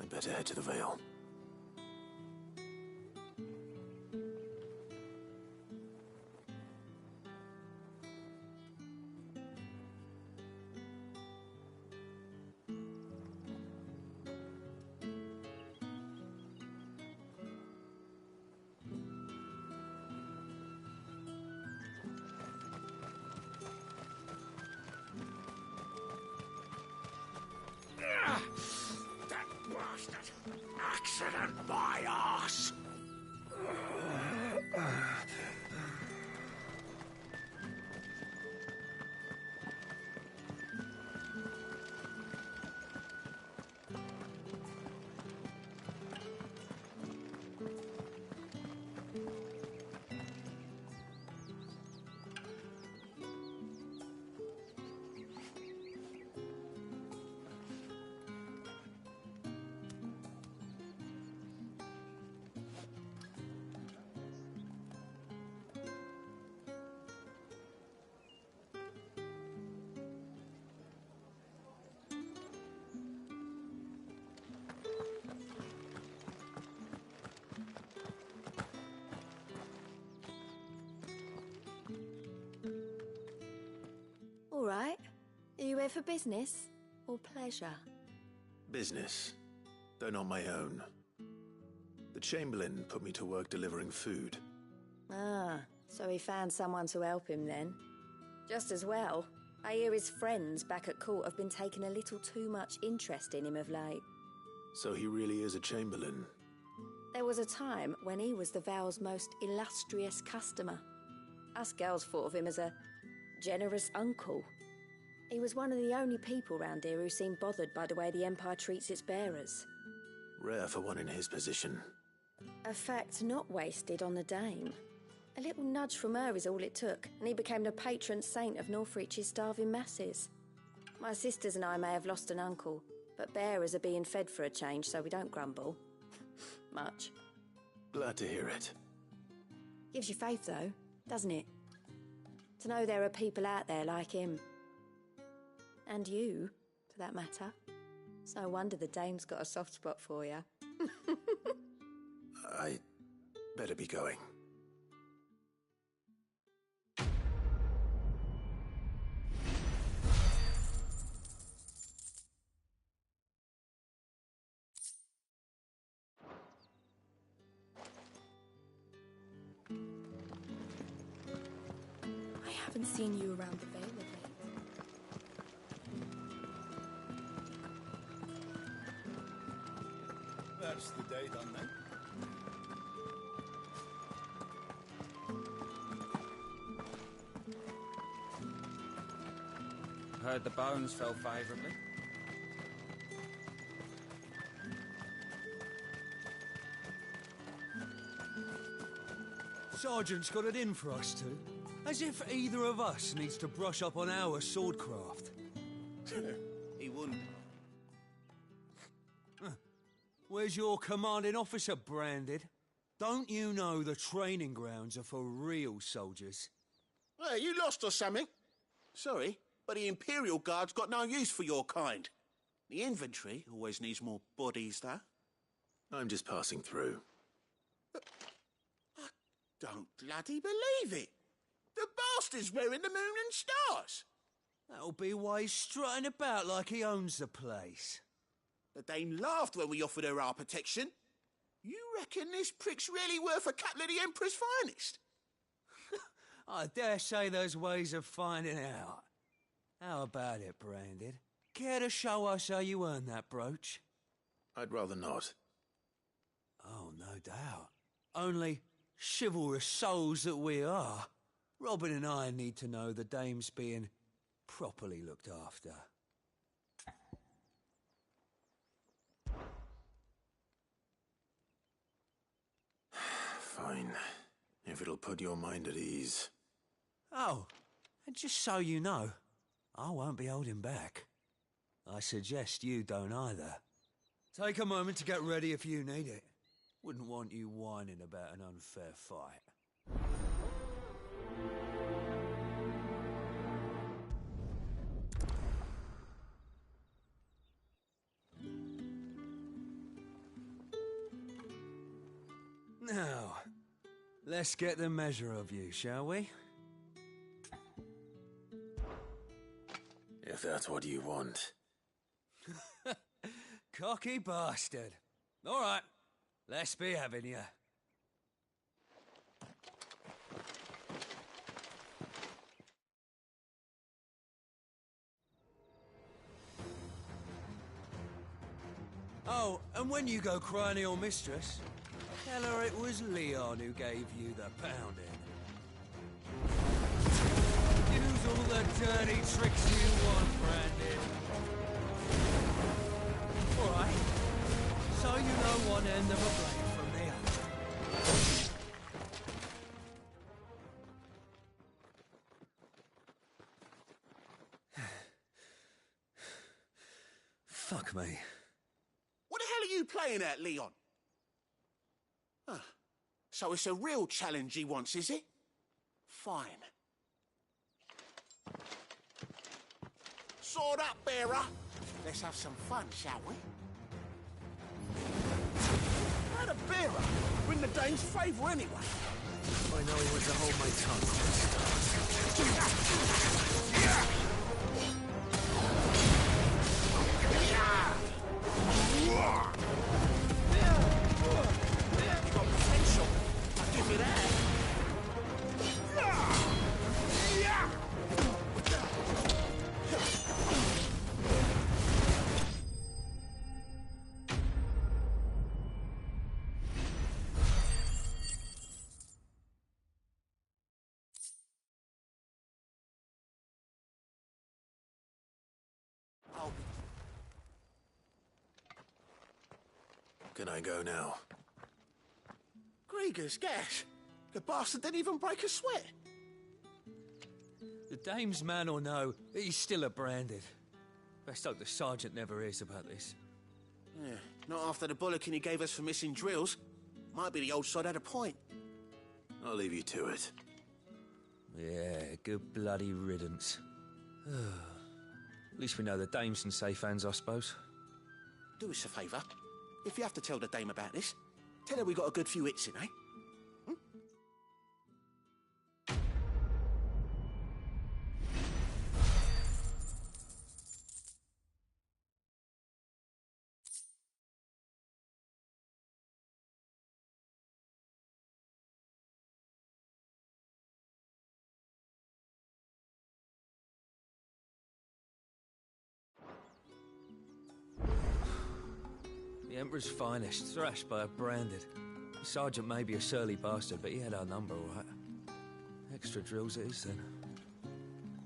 I'd better head to the Vale. That bastard! Accident, my arse! Are you here for business or pleasure? Business, though not my own. The Chamberlain put me to work delivering food. Ah, so he found someone to help him then. Just as well. I hear his friends back at court have been taking a little too much interest in him of late. So he really is a Chamberlain. There was a time when he was the Val's most illustrious customer. Us girls thought of him as a generous uncle. He was one of the only people round here who seemed bothered by the way the Empire treats its bearers. Rare for one in his position. A fact not wasted on the Dame. A little nudge from her is all it took, and he became the patron saint of Northreach's starving masses. My sisters and I may have lost an uncle, but bearers are being fed for a change, so we don't grumble. Much. Glad to hear it. Gives you faith, though, doesn't it? To know there are people out there like him. And you, for that matter. It's no wonder the Dame's got a soft spot for you. I better be going. I haven't seen you around the Vale of late. That's the day done then. Heard the bones fell favourably. Sergeant's got it in for us two. As if either of us needs to brush up on our swordcraft. He wouldn't. Where's your commanding officer branded? Don't you know the training grounds are for real soldiers? Hey, you lost or something? Sorry, but the Imperial Guard's got no use for your kind. The infantry always needs more bodies, though. I'm just passing through. I don't bloody believe it. The bastard's wearing the moon and stars. That'll be why he's strutting about like he owns the place. The Dame laughed when we offered her our protection. You reckon this prick's really worth a couple of the Emperor's finest? I dare say there's ways of finding out. How about it, Branded? Care to show us how you earned that brooch? I'd rather not. Oh, no doubt. Only chivalrous souls that we are, Robin and I need to know the Dame's being properly looked after. Fine. If it'll put your mind at ease. Oh, and just so you know, I won't be holding back. I suggest you don't either. Take a moment to get ready if you need it. Wouldn't want you whining about an unfair fight. Now, let's get the measure of you, shall we? If that's what you want. Cocky bastard. All right, let's be having you. Oh, and when you go crying to your mistress, tell her it was Leon who gave you the pounding. Use all the dirty tricks you want, Brandon. All right. So you know one end of a blade from the other. Fuck me. What the hell are you playing at, Leon? Ah, so it's a real challenge he wants, is it? Fine. Sword up, bearer. Let's have some fun, shall we? How the bearer? Win the Dane's favour anyway. I know he wants to hold my tongue. Can I go now? Grieger's gas! The bastard didn't even break a sweat! The dame's man or no, he's still a branded. Best hope the sergeant never hears about this. Yeah, not after the bollocking he gave us for missing drills. Might be the old sod had a point. I'll leave you to it. Yeah, good bloody riddance. At least we know the dame's in safe hands, I suppose. Do us a favour. If you have to tell the dame about this, tell her we got a good few hits in, eh? The Emperor's finest, thrashed by a branded. The sergeant may be a surly bastard, but he had our number, all right. Extra drills it is, then.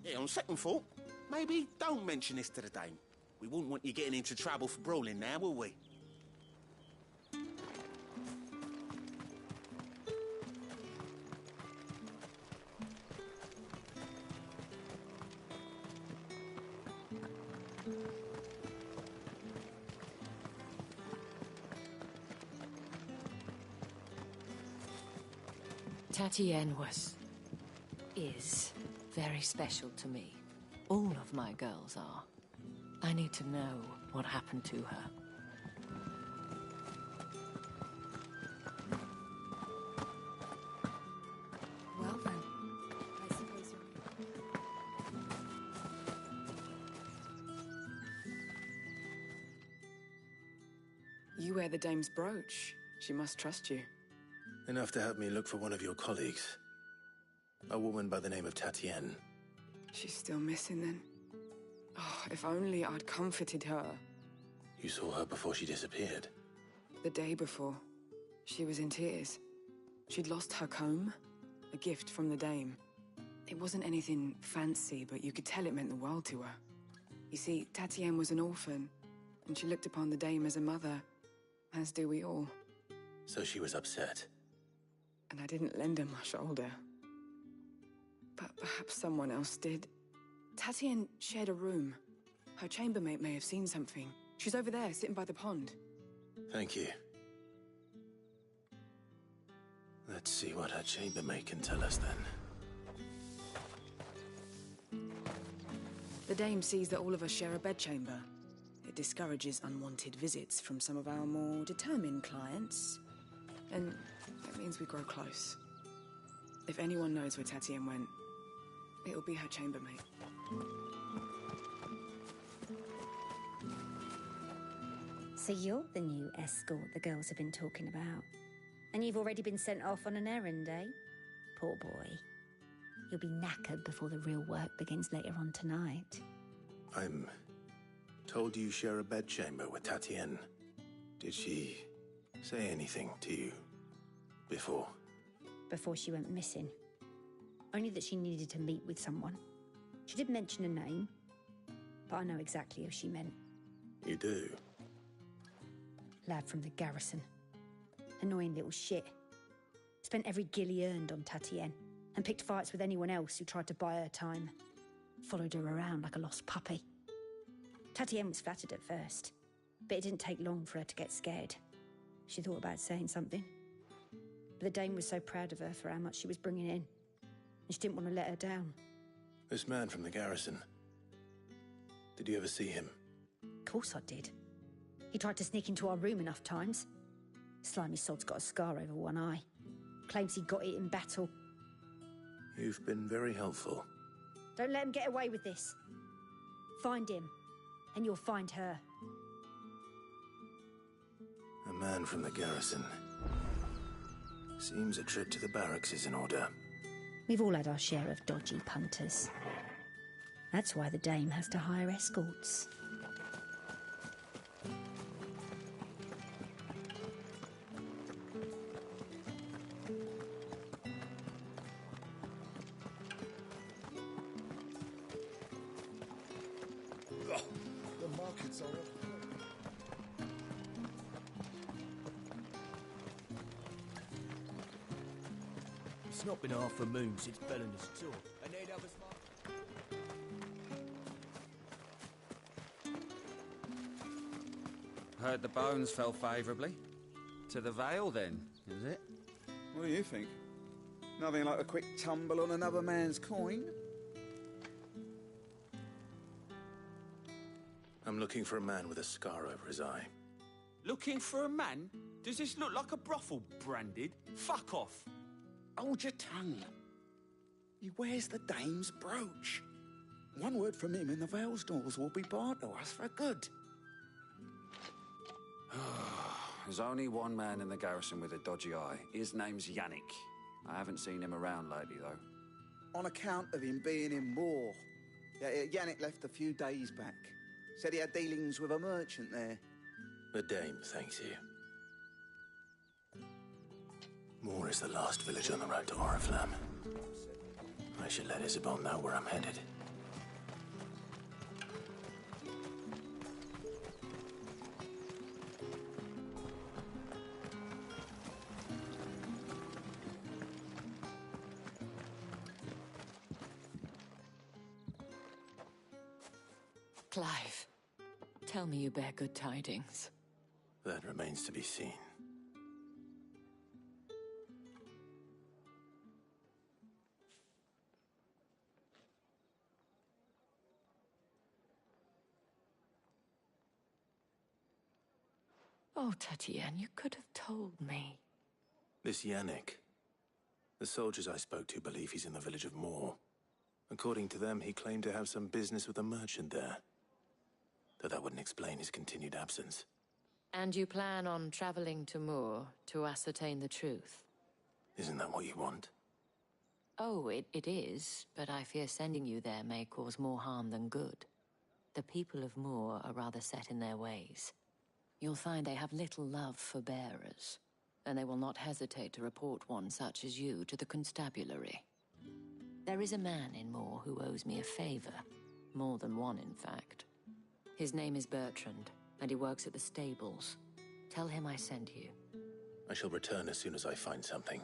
Yeah, on second thought, maybe don't mention this to the dame. We wouldn't want you getting into trouble for brawling now, will we? Tatienne is very special to me. All of my girls are. I need to know what happened to her. Well then, I suppose You wear the dame's brooch. She must trust you. Enough to help me look for one of your colleagues. A woman by the name of Tatienne. She's still missing then. Oh, if only I'd comforted her. You saw her before she disappeared. The day before, she was in tears. She'd lost her comb, a gift from the dame. It wasn't anything fancy, but you could tell it meant the world to her. You see, Tatienne was an orphan, and she looked upon the dame as a mother, as do we all. So she was upset. And I didn't lend her my shoulder. But perhaps someone else did. Tatienne shared a room. Her chambermaid may have seen something. She's over there, sitting by the pond. Thank you. Let's see what her chambermaid can tell us then. The dame sees that all of us share a bedchamber. It discourages unwanted visits from some of our more determined clients. And that means we grow close. If anyone knows where Tatienne went, it'll be her chambermaid. So you're the new escort the girls have been talking about. And you've already been sent off on an errand, eh? Poor boy. You'll be knackered before the real work begins later on tonight. I'm told you share a bedchamber with Tatienne. Did she say anything to you before? Before she went missing. Only that she needed to meet with someone. She did mention a name, but I know exactly who she meant. You do? Lad from the garrison. Annoying little shit. Spent every guil he earned on Tatienne, and picked fights with anyone else who tried to buy her time. Followed her around like a lost puppy. Tatienne was flattered at first, but it didn't take long for her to get scared. She thought about saying something. But the dame was so proud of her for how much she was bringing in, and she didn't want to let her down. This man from the garrison. Did you ever see him? Of course I did. He tried to sneak into our room enough times. Slimy sod's got a scar over one eye. Claims he got it in battle. You've been very helpful. Don't let him get away with this. Find him, and you'll find her. A man from the garrison. Seems a trip to the barracks is in order. We've all had our share of dodgy punters. That's why the dame has to hire escorts. The markets are up. It's not been half a moon since Bellinger's tour. I need others. Heard the bones fell favourably. To the Vale, then, is it? What do you think? Nothing like a quick tumble on another man's coin? I'm looking for a man with a scar over his eye. Looking for a man? Does this look like a brothel, Branded? Fuck off! Hold your tongue. He wears the dame's brooch. One word from him and the Vale's doors will be barred to us for good. There's only one man in the garrison with a dodgy eye. His name's Yannick. I haven't seen him around lately, though. On account of him being in Moor. Yannick left a few days back. Said he had dealings with a merchant there. The dame thanks you. Moor is the last village on the road to Oriflamme. I should let Isabel know where I'm headed. Clive, tell me you bear good tidings. That remains to be seen. Oh, Tatienne, you could have told me. This Yannick. The soldiers I spoke to believe he's in the village of Moor. According to them, he claimed to have some business with a merchant there. Though that wouldn't explain his continued absence. And you plan on traveling to Moor to ascertain the truth? Isn't that what you want? Oh, it is, but I fear sending you there may cause more harm than good. The people of Moor are rather set in their ways. You'll find they have little love for bearers, and they will not hesitate to report one such as you to the constabulary. There is a man in Moor who owes me a favor. More than one, in fact. His name is Bertrand, and he works at the stables. Tell him I sent you. I shall return as soon as I find something.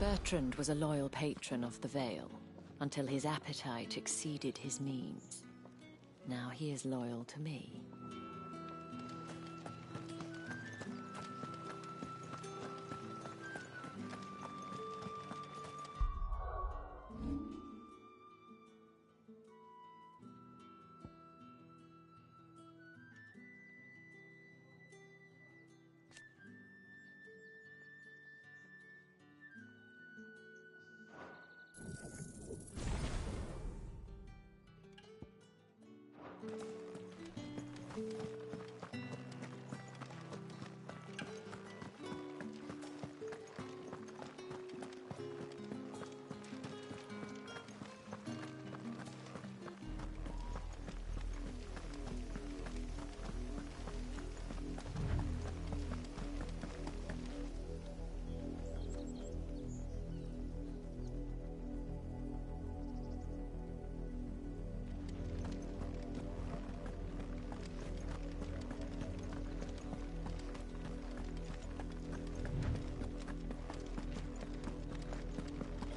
Bertrand was a loyal patron of the Vale, until his appetite exceeded his means. Now he is loyal to me.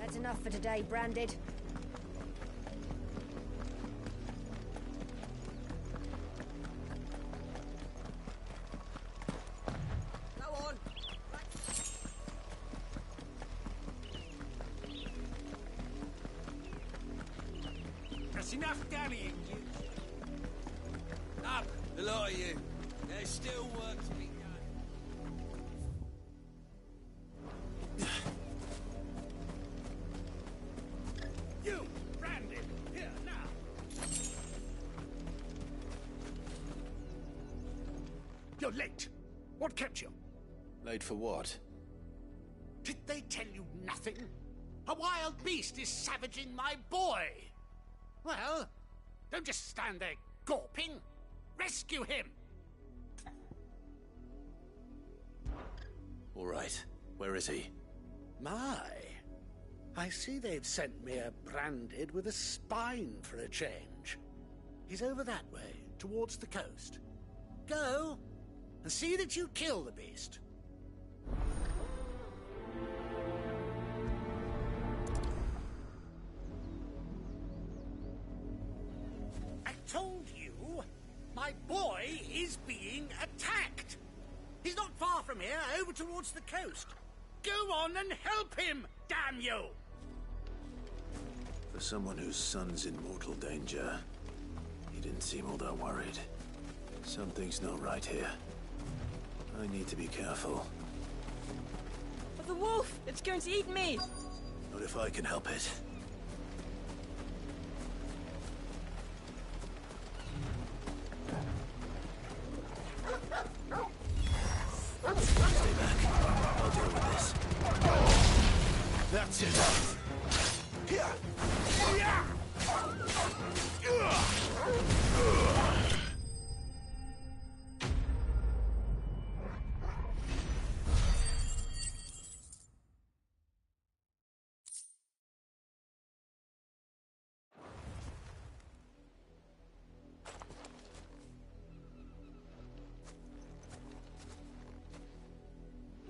That's enough for today, Branded. Go on. That's enough dallying, you. Up, the lot of you. There's still work to be done. You, Brandon, here now. You're late. What kept you? Late for what? Did they tell you nothing? A wild beast is savaging my boy. Well, don't just stand there gawping. Rescue him. All right. Where is he? My. I see they've sent me a Branded with a spine for a change. He's over that way, towards the coast. Go, and see that you kill the beast. told you, my boy is being attacked. He's not far from here, over towards the coast. Go on and help him, damn you! For someone whose son's in mortal danger, he didn't seem all that worried. Something's not right here. I need to be careful. But the wolf! It's going to eat me! Not if I can help it. Stay back. I'll deal with this. That's it. Here. Yeah.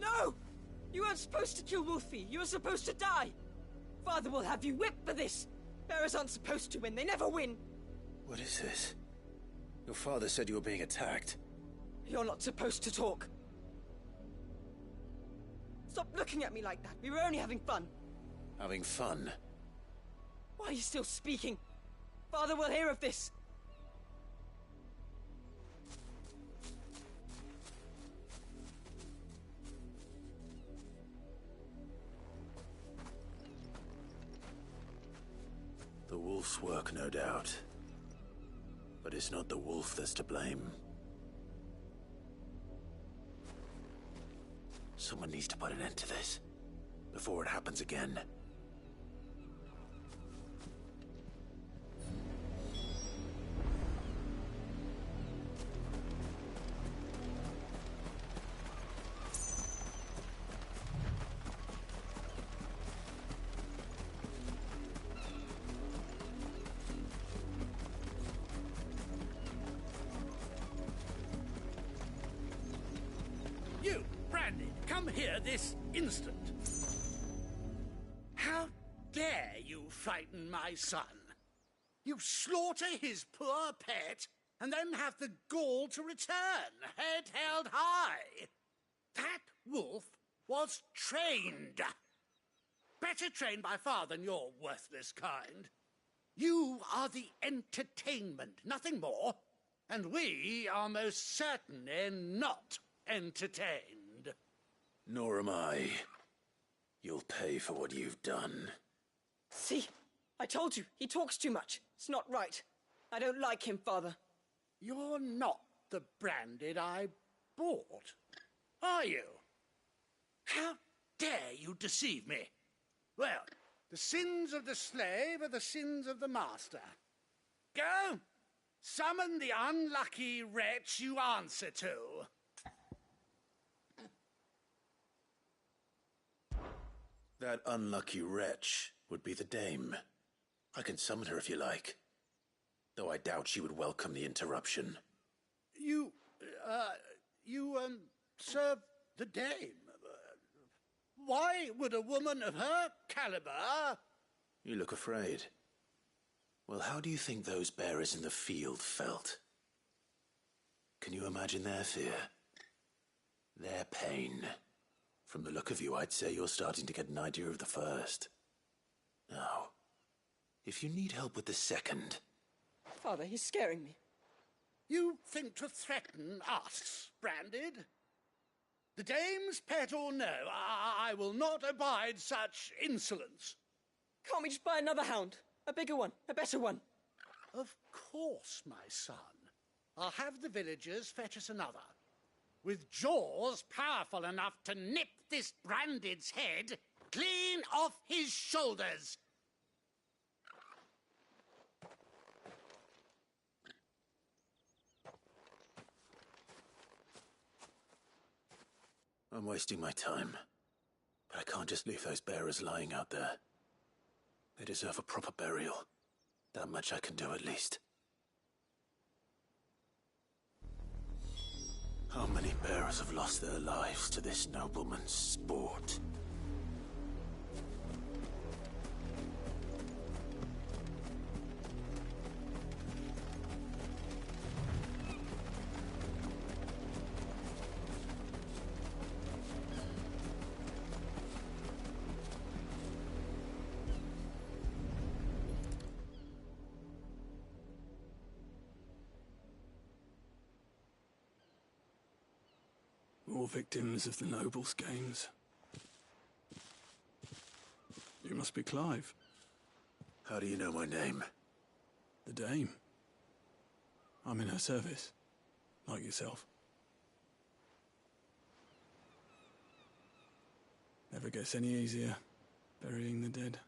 No! You weren't supposed to kill Wolfie. You were supposed to die. Father will have you whipped for this. Bearers aren't supposed to win. They never win. What is this? Your father said you were being attacked. You're not supposed to talk. Stop looking at me like that. We were only having fun. Having fun? Why are you still speaking? Father will hear of this. The wolf's work, no doubt. But it's not the wolf that's to blame. Someone needs to put an end to this, before it happens again. You, Brandy, come here this instant. How dare you frighten my son? You slaughter his poor pet, and then have the gall to return, head held high. That wolf was trained. Better trained by far than your worthless kind. You are the entertainment, nothing more. And we are most certainly not entertained. Nor am I. You'll pay for what you've done. See? I told you, he talks too much. It's not right. I don't like him, Father. You're not the Branded I bought, are you? How dare you deceive me? Well, the sins of the slave are the sins of the master. Go! Summon the unlucky wretch you answer to. That unlucky wretch would be the dame. I can summon her if you like. Though I doubt she would welcome the interruption. You serve the dame. Why would a woman of her caliber... You look afraid. Well, how do you think those bearers in the field felt? Can you imagine their fear? Their pain? From the look of you, I'd say you're starting to get an idea of the first. Now, if you need help with the second... Father, he's scaring me. You think to threaten us, Branded? The dame's pet or no, I will not abide such insolence. Can't we just buy another hound? A bigger one, a better one. Of course, my son. I'll have the villagers fetch us another. With jaws powerful enough to nip this Branded's head clean off his shoulders. I'm wasting my time. But I can't just leave those bearers lying out there. They deserve a proper burial. That much I can do at least. How many bearers have lost their lives to this nobleman's sport? More victims of the nobles' games. You must be Clive. How do you know my name? The Dame. I'm in her service, like yourself. Never gets any easier, burying the dead.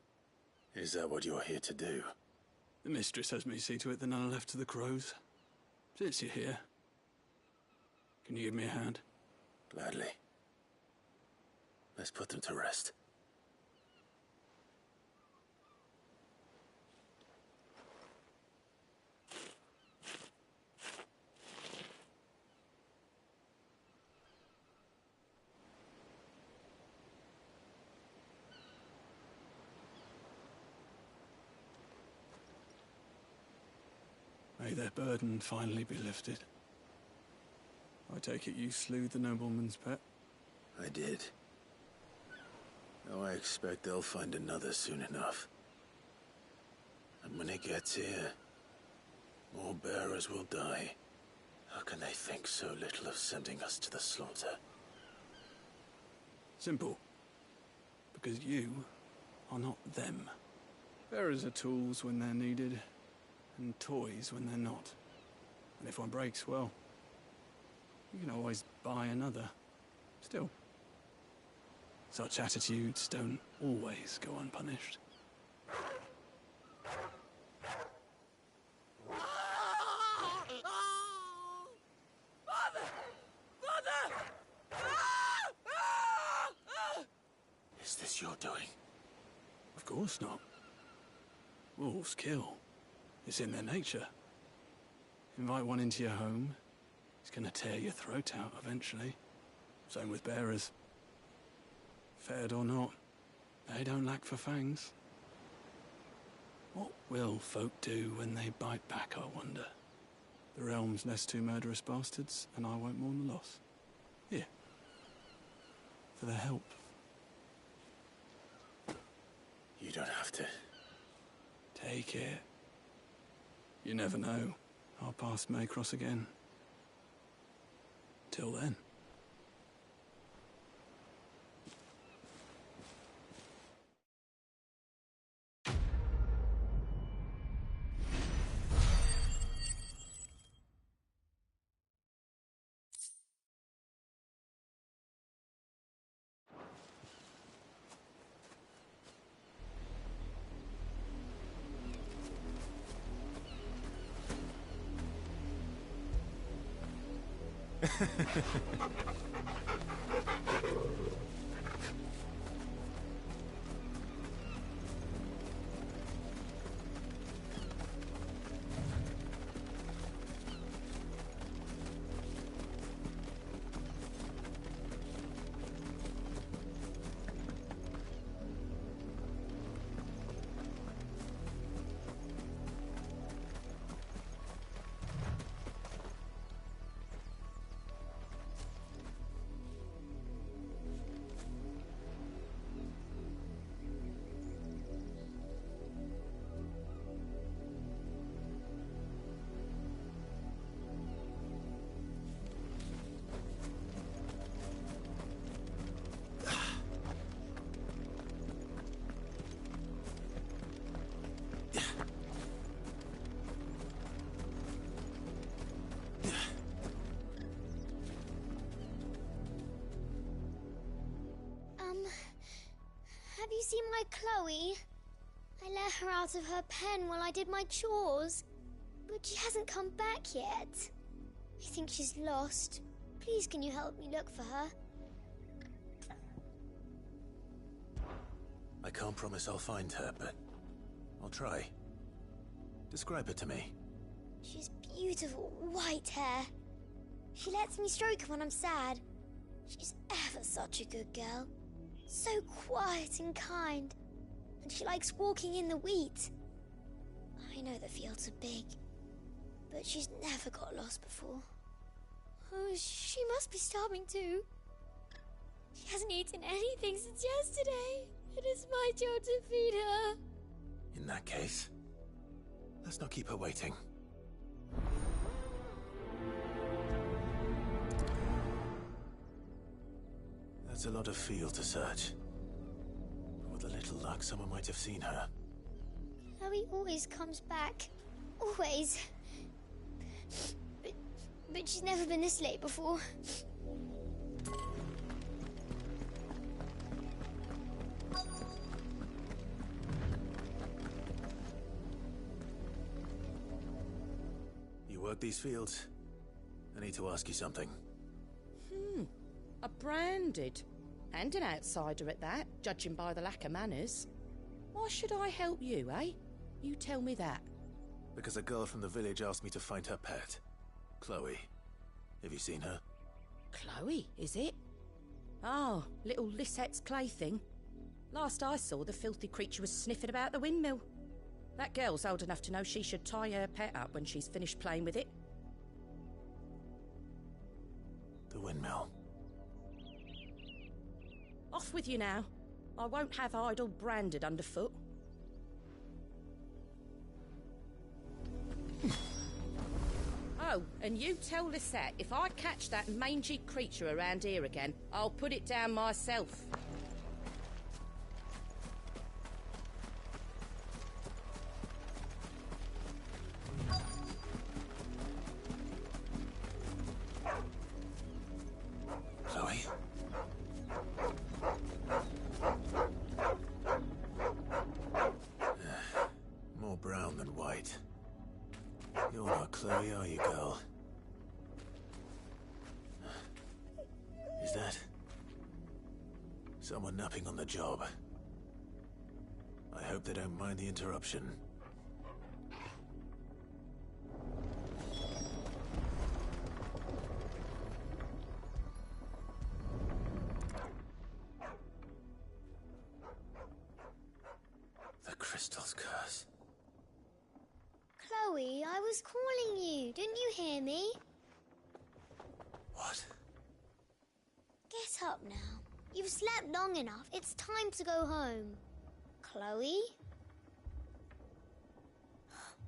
Is that what you're here to do? The mistress has me see to it that none are left to the crows. Since you're here, can you give me a hand? Gladly. Let's put them to rest. May their burden finally be lifted. I take it you slew the nobleman's pet? I did. Now I expect they'll find another soon enough. And when it gets here, more bearers will die. How can they think so little of sending us to the slaughter? Simple. Because you are not them. Bearers are tools when they're needed, and toys when they're not. And if one breaks, well, you can always buy another. Still, such attitudes don't always go unpunished. Father! Father! Is this your doing? Of course not. Wolves kill. It's in their nature. Invite one into your home, he's gonna tear your throat out eventually. Same with bearers. Fed or not, they don't lack for fangs. What will folk do when they bite back, I wonder? The realm's less two murderous bastards, and I won't mourn the loss. Here. For their help. You don't have to. Take it. You never know. Our paths may cross again. Till then. Have you seen my Chloe? I let her out of her pen while I did my chores, but she hasn't come back yet. I think she's lost. Please, can you help me look for her? I can't promise I'll find her, but I'll try. Describe her to me. She's beautiful white hair. She lets me stroke her when I'm sad. She's ever such a good girl. So quiet and kind. And she likes walking in the wheat. I know the fields are big, but she's never got lost before. Oh, she must be starving too. She hasn't eaten anything since yesterday. It is my job to feed her. In that case, let's not keep her waiting. That's a lot of field to search. With a little luck, someone might have seen her. Chloe always comes back. Always. But she's never been this late before. You work these fields? I need to ask you something. A branded. And an outsider at that, judging by the lack of manners. Why should I help you, eh? You tell me that. Because a girl from the village asked me to find her pet. Chloe. Have you seen her? Chloe, is it? Oh, little Lisette's plaything. Last I saw, the filthy creature was sniffing about the windmill. That girl's old enough to know she should tie her pet up when she's finished playing with it. The windmill. Off with you now. I won't have idle branded underfoot. Oh, and you tell Lisette, if I catch that mangy creature around here again, I'll put it down myself. Chloe? More brown than white. You're not Chloe, are you, girl? Is that someone napping on the job? I hope they don't mind the interruption. The crystal's curse. Chloe, I was calling you. Didn't you hear me? What? Get up now. You've slept long enough. It's time to go home. Chloe?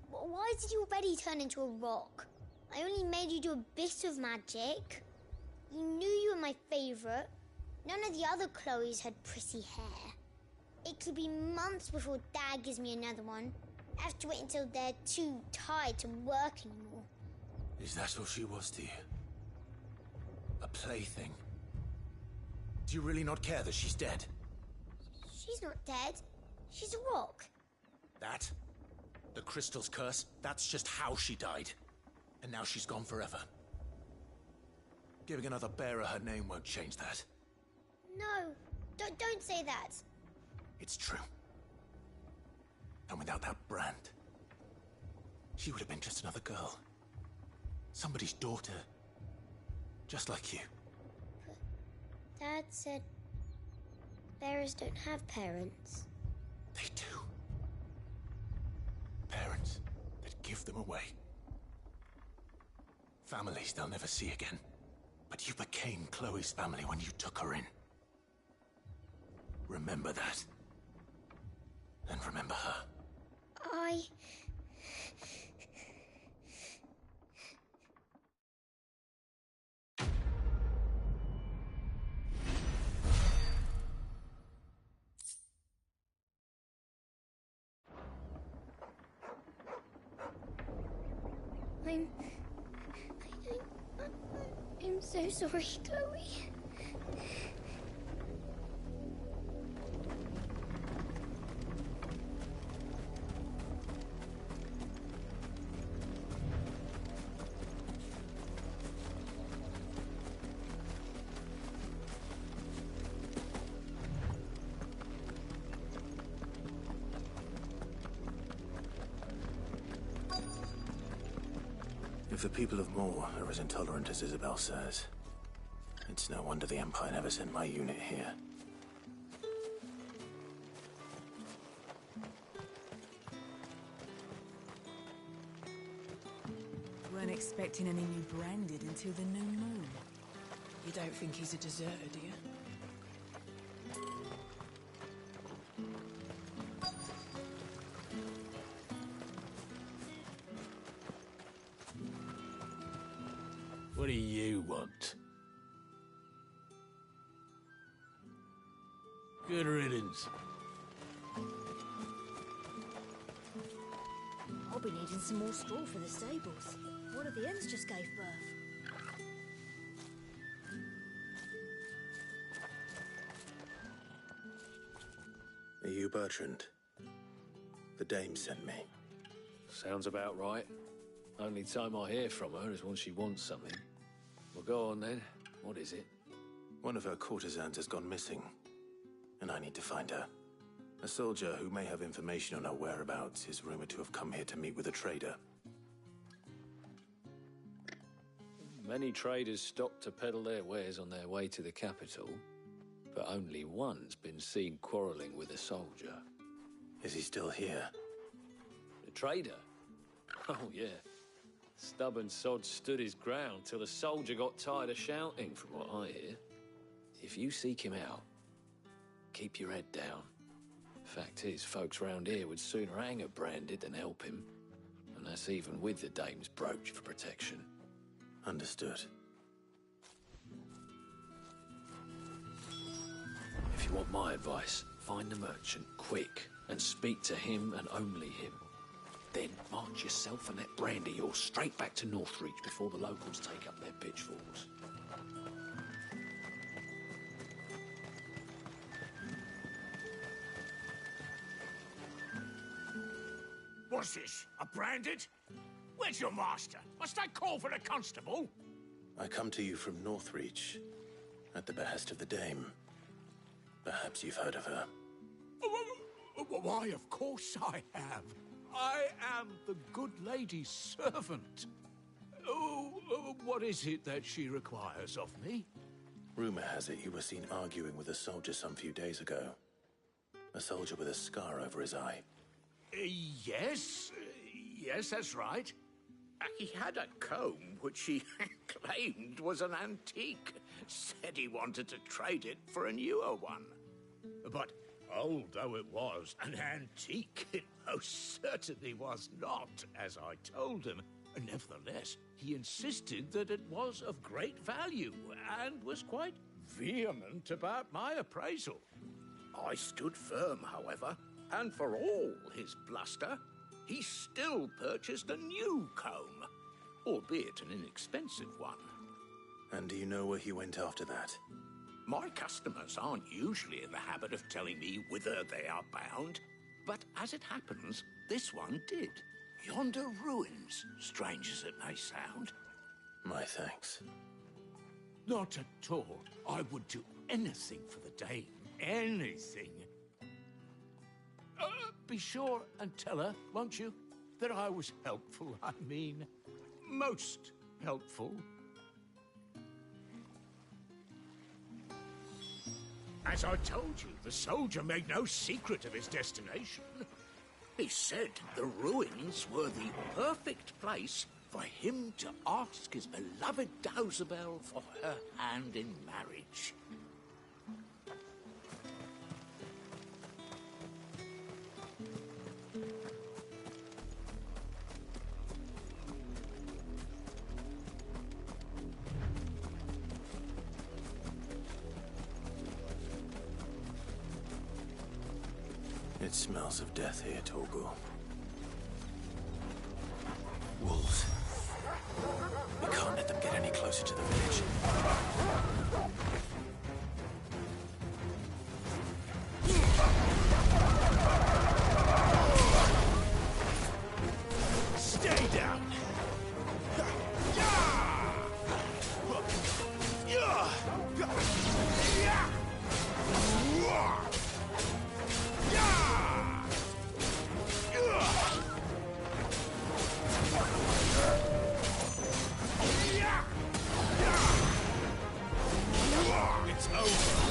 Why did you already turn into a rock? I only made you do a bit of magic. You knew you were my favourite. None of the other Chloes had pretty hair. It could be months before Dad gives me another one. I have to wait until they're too tired to work anymore. Is that all she was to you? A plaything? Do you really not care that she's dead? She's not dead. She's a rock. That? The crystal's curse? That's just how she died. And now she's gone forever. Giving another bearer her name won't change that. No, don't say that. It's true. And without that brand, she would have been just another girl. Somebody's daughter. Just like you. But Dad said bearers don't have parents. They do. Parents that give them away. Families they'll never see again. But you became Chloe's family when you took her in. Remember that. And remember her. I'm so sorry, Chloe. If the people of Moor are as intolerant as Isabel says, it's no wonder the Empire never sent my unit here. Weren't expecting any new branded until the new moon. You don't think he's a deserter, do you? What do you want? ends. I'll be needing some more straw for the stables. One of the hens just gave birth. Are you Bertrand? The dame sent me. Sounds about right. Only time I hear from her is when she wants something. Well, go on then. What is it? One of her courtesans has gone missing, and I need to find her. A soldier who may have information on her whereabouts is rumored to have come here to meet with a trader. Many traders stop to peddle their wares on their way to the capital, but only one's been seen quarrelling with a soldier. Is he still here? The trader? Oh, yeah. Stubborn sod stood his ground till the soldier got tired of shouting, from what I hear. If you seek him out, keep your head down. Fact is, folks round here would sooner hang a branded than help him. And that's even with the dame's brooch for protection. Understood. If you want my advice, find the merchant quick and speak to him and only him. Then march yourself and that brandy yours straight back to Northreach before the locals take up their pitchforks. What's this? A branded? Where's your master? Must I call for the constable? I come to you from Northreach, at the behest of the dame. Perhaps you've heard of her. Why, of course I have. I am the good lady's servant. What is it that she requires of me? Rumor has it you were seen arguing with a soldier some few days ago. A soldier with a scar over his eye. Yes, that's right. He had a comb which he claimed was an antique. Said he wanted to trade it for a newer one. But old though it was, an antique it most certainly was not, as I told him. Nevertheless, he insisted that it was of great value, and was quite vehement about my appraisal. I stood firm, however, and for all his bluster, he still purchased a new comb, albeit an inexpensive one. And do you know where he went after that? My customers aren't usually in the habit of telling me whither they are bound, but as it happens, this one did. Yonder ruins, strange as it may sound. My thanks. Not at all. I would do anything for the dame. Anything. Be sure and tell her, won't you, that I was helpful. I mean, most helpful. As I told you, the soldier made no secret of his destination. He said the ruins were the perfect place for him to ask his beloved Dauzabel for her hand in marriage. It smells of death here, Torgal. Wolves. We can't let them get any closer to the village. Stay down! It's over.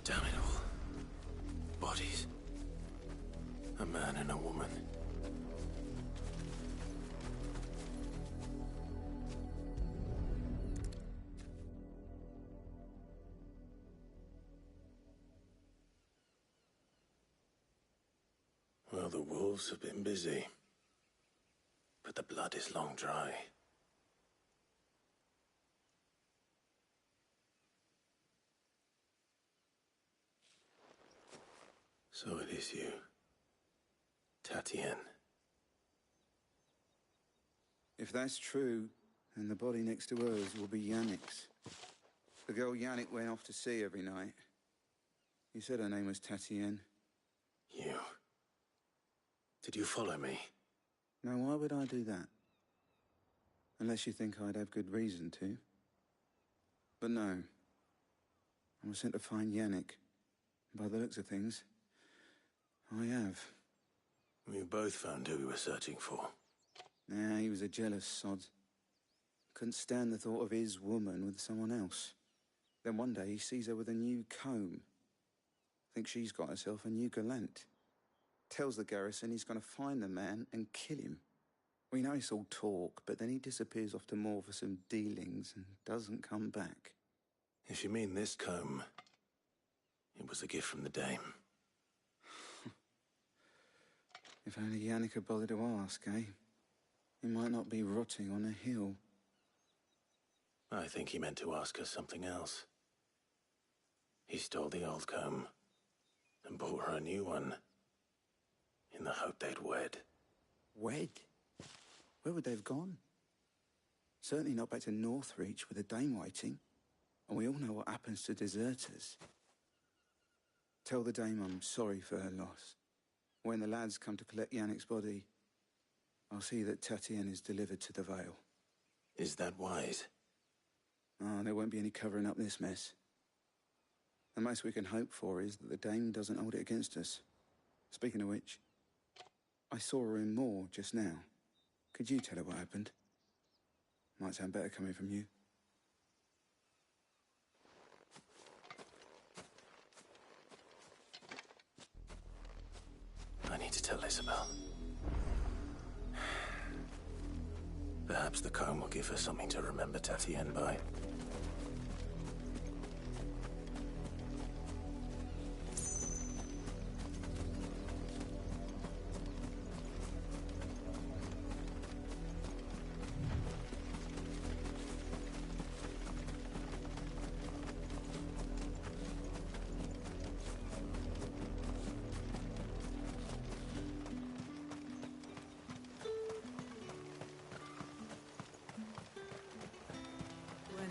Damn it all. Bodies. A man and a woman. Well, the wolves have been busy. But the blood is long dry. So it is you, Tatien. If that's true, then the body next to hers will be Yannick's. The girl Yannick went off to see every night. You said her name was Tatien. You... Did you follow me? Now, why would I do that? Unless you think I'd have good reason to. But no. I was sent to find Yannick. By the looks of things, I have. We both found who we were searching for. Nah, he was a jealous sod. Couldn't stand the thought of his woman with someone else. Then one day he sees her with a new comb. Thinks she's got herself a new gallant. Tells the garrison he's going to find the man and kill him. We know it's all talk, but then he disappears off to Moor for some dealings and doesn't come back. If you mean this comb, it was a gift from the Dame. If only Yannick had bothered to ask, eh? He might not be rotting on a hill. I think he meant to ask her something else. He stole the old comb and bought her a new one in the hope they'd wed. Wed? Where would they have gone? Certainly not back to Northreach with a Dame waiting. And we all know what happens to deserters. Tell the Dame I'm sorry for her loss. When the lads come to collect Yannick's body, I'll see that Tatien is delivered to the Vale. Is that wise? Oh, there won't be any covering up this mess. The most we can hope for is that the Dame doesn't hold it against us. Speaking of which, I saw her in Moor just now. Could you tell her what happened? Might sound better coming from you. I need to tell Isabel. Perhaps the comb will give her something to remember Tatien by.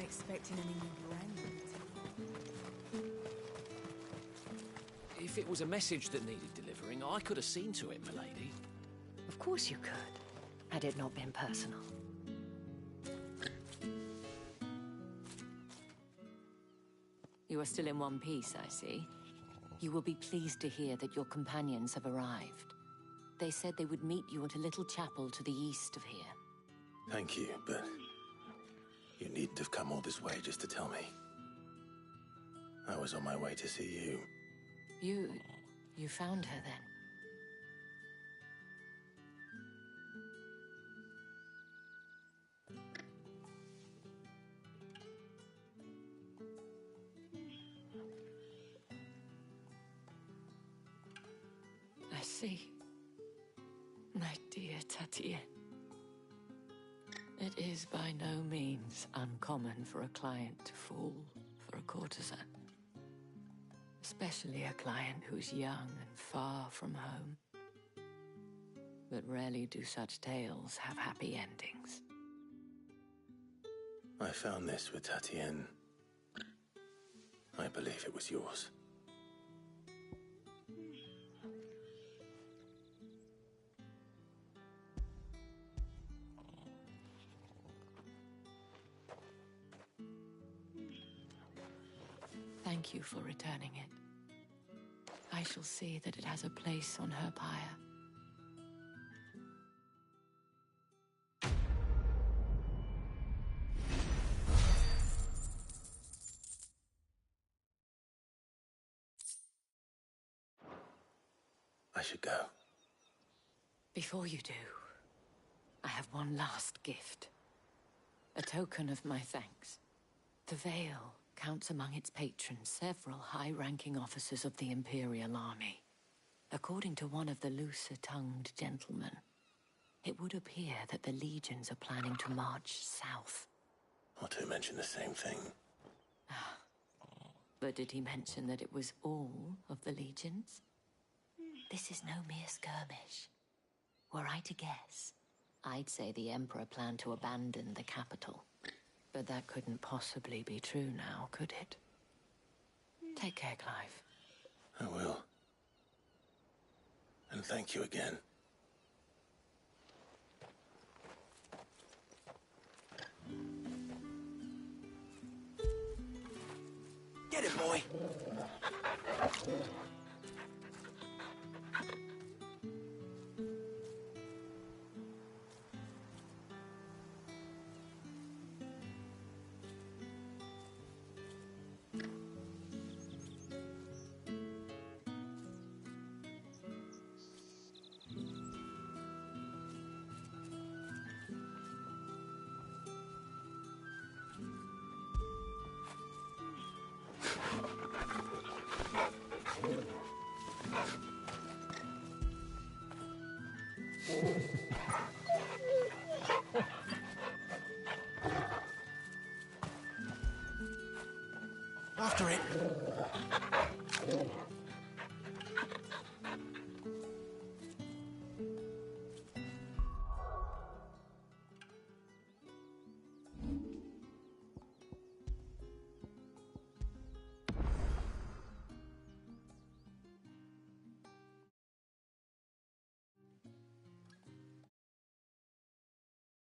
Expecting any brand. If it was a message that needed delivering, I could have seen to it, milady. Of course you could, had it not been personal. You are still in one piece, I see. You will be pleased to hear that your companions have arrived. They said they would meet you at a little chapel to the east of here. Thank you, but you needn't have come all this way just to tell me. I was on my way to see you. You found her then? I see. My dear Tatien. It is by no means uncommon for a client to fall for a courtesan. Especially a client who's young and far from home. But rarely do such tales have happy endings. I found this with Tatien. I believe it was yours. Thank you for returning it. I shall see that it has a place on her pyre. I should go. Before you do, I have one last gift. A token of my thanks. The Vale counts among its patrons several high-ranking officers of the Imperial Army. According to one of the looser-tongued gentlemen, it would appear that the legions are planning to march south. Or to mention the same thing. But did he mention that it was all of the legions? This is no mere skirmish. Were I to guess, I'd say the Emperor planned to abandon the capital. But that couldn't possibly be true now, could it? Take care, Clive. I will. And thank you again. Get it, boy! After it.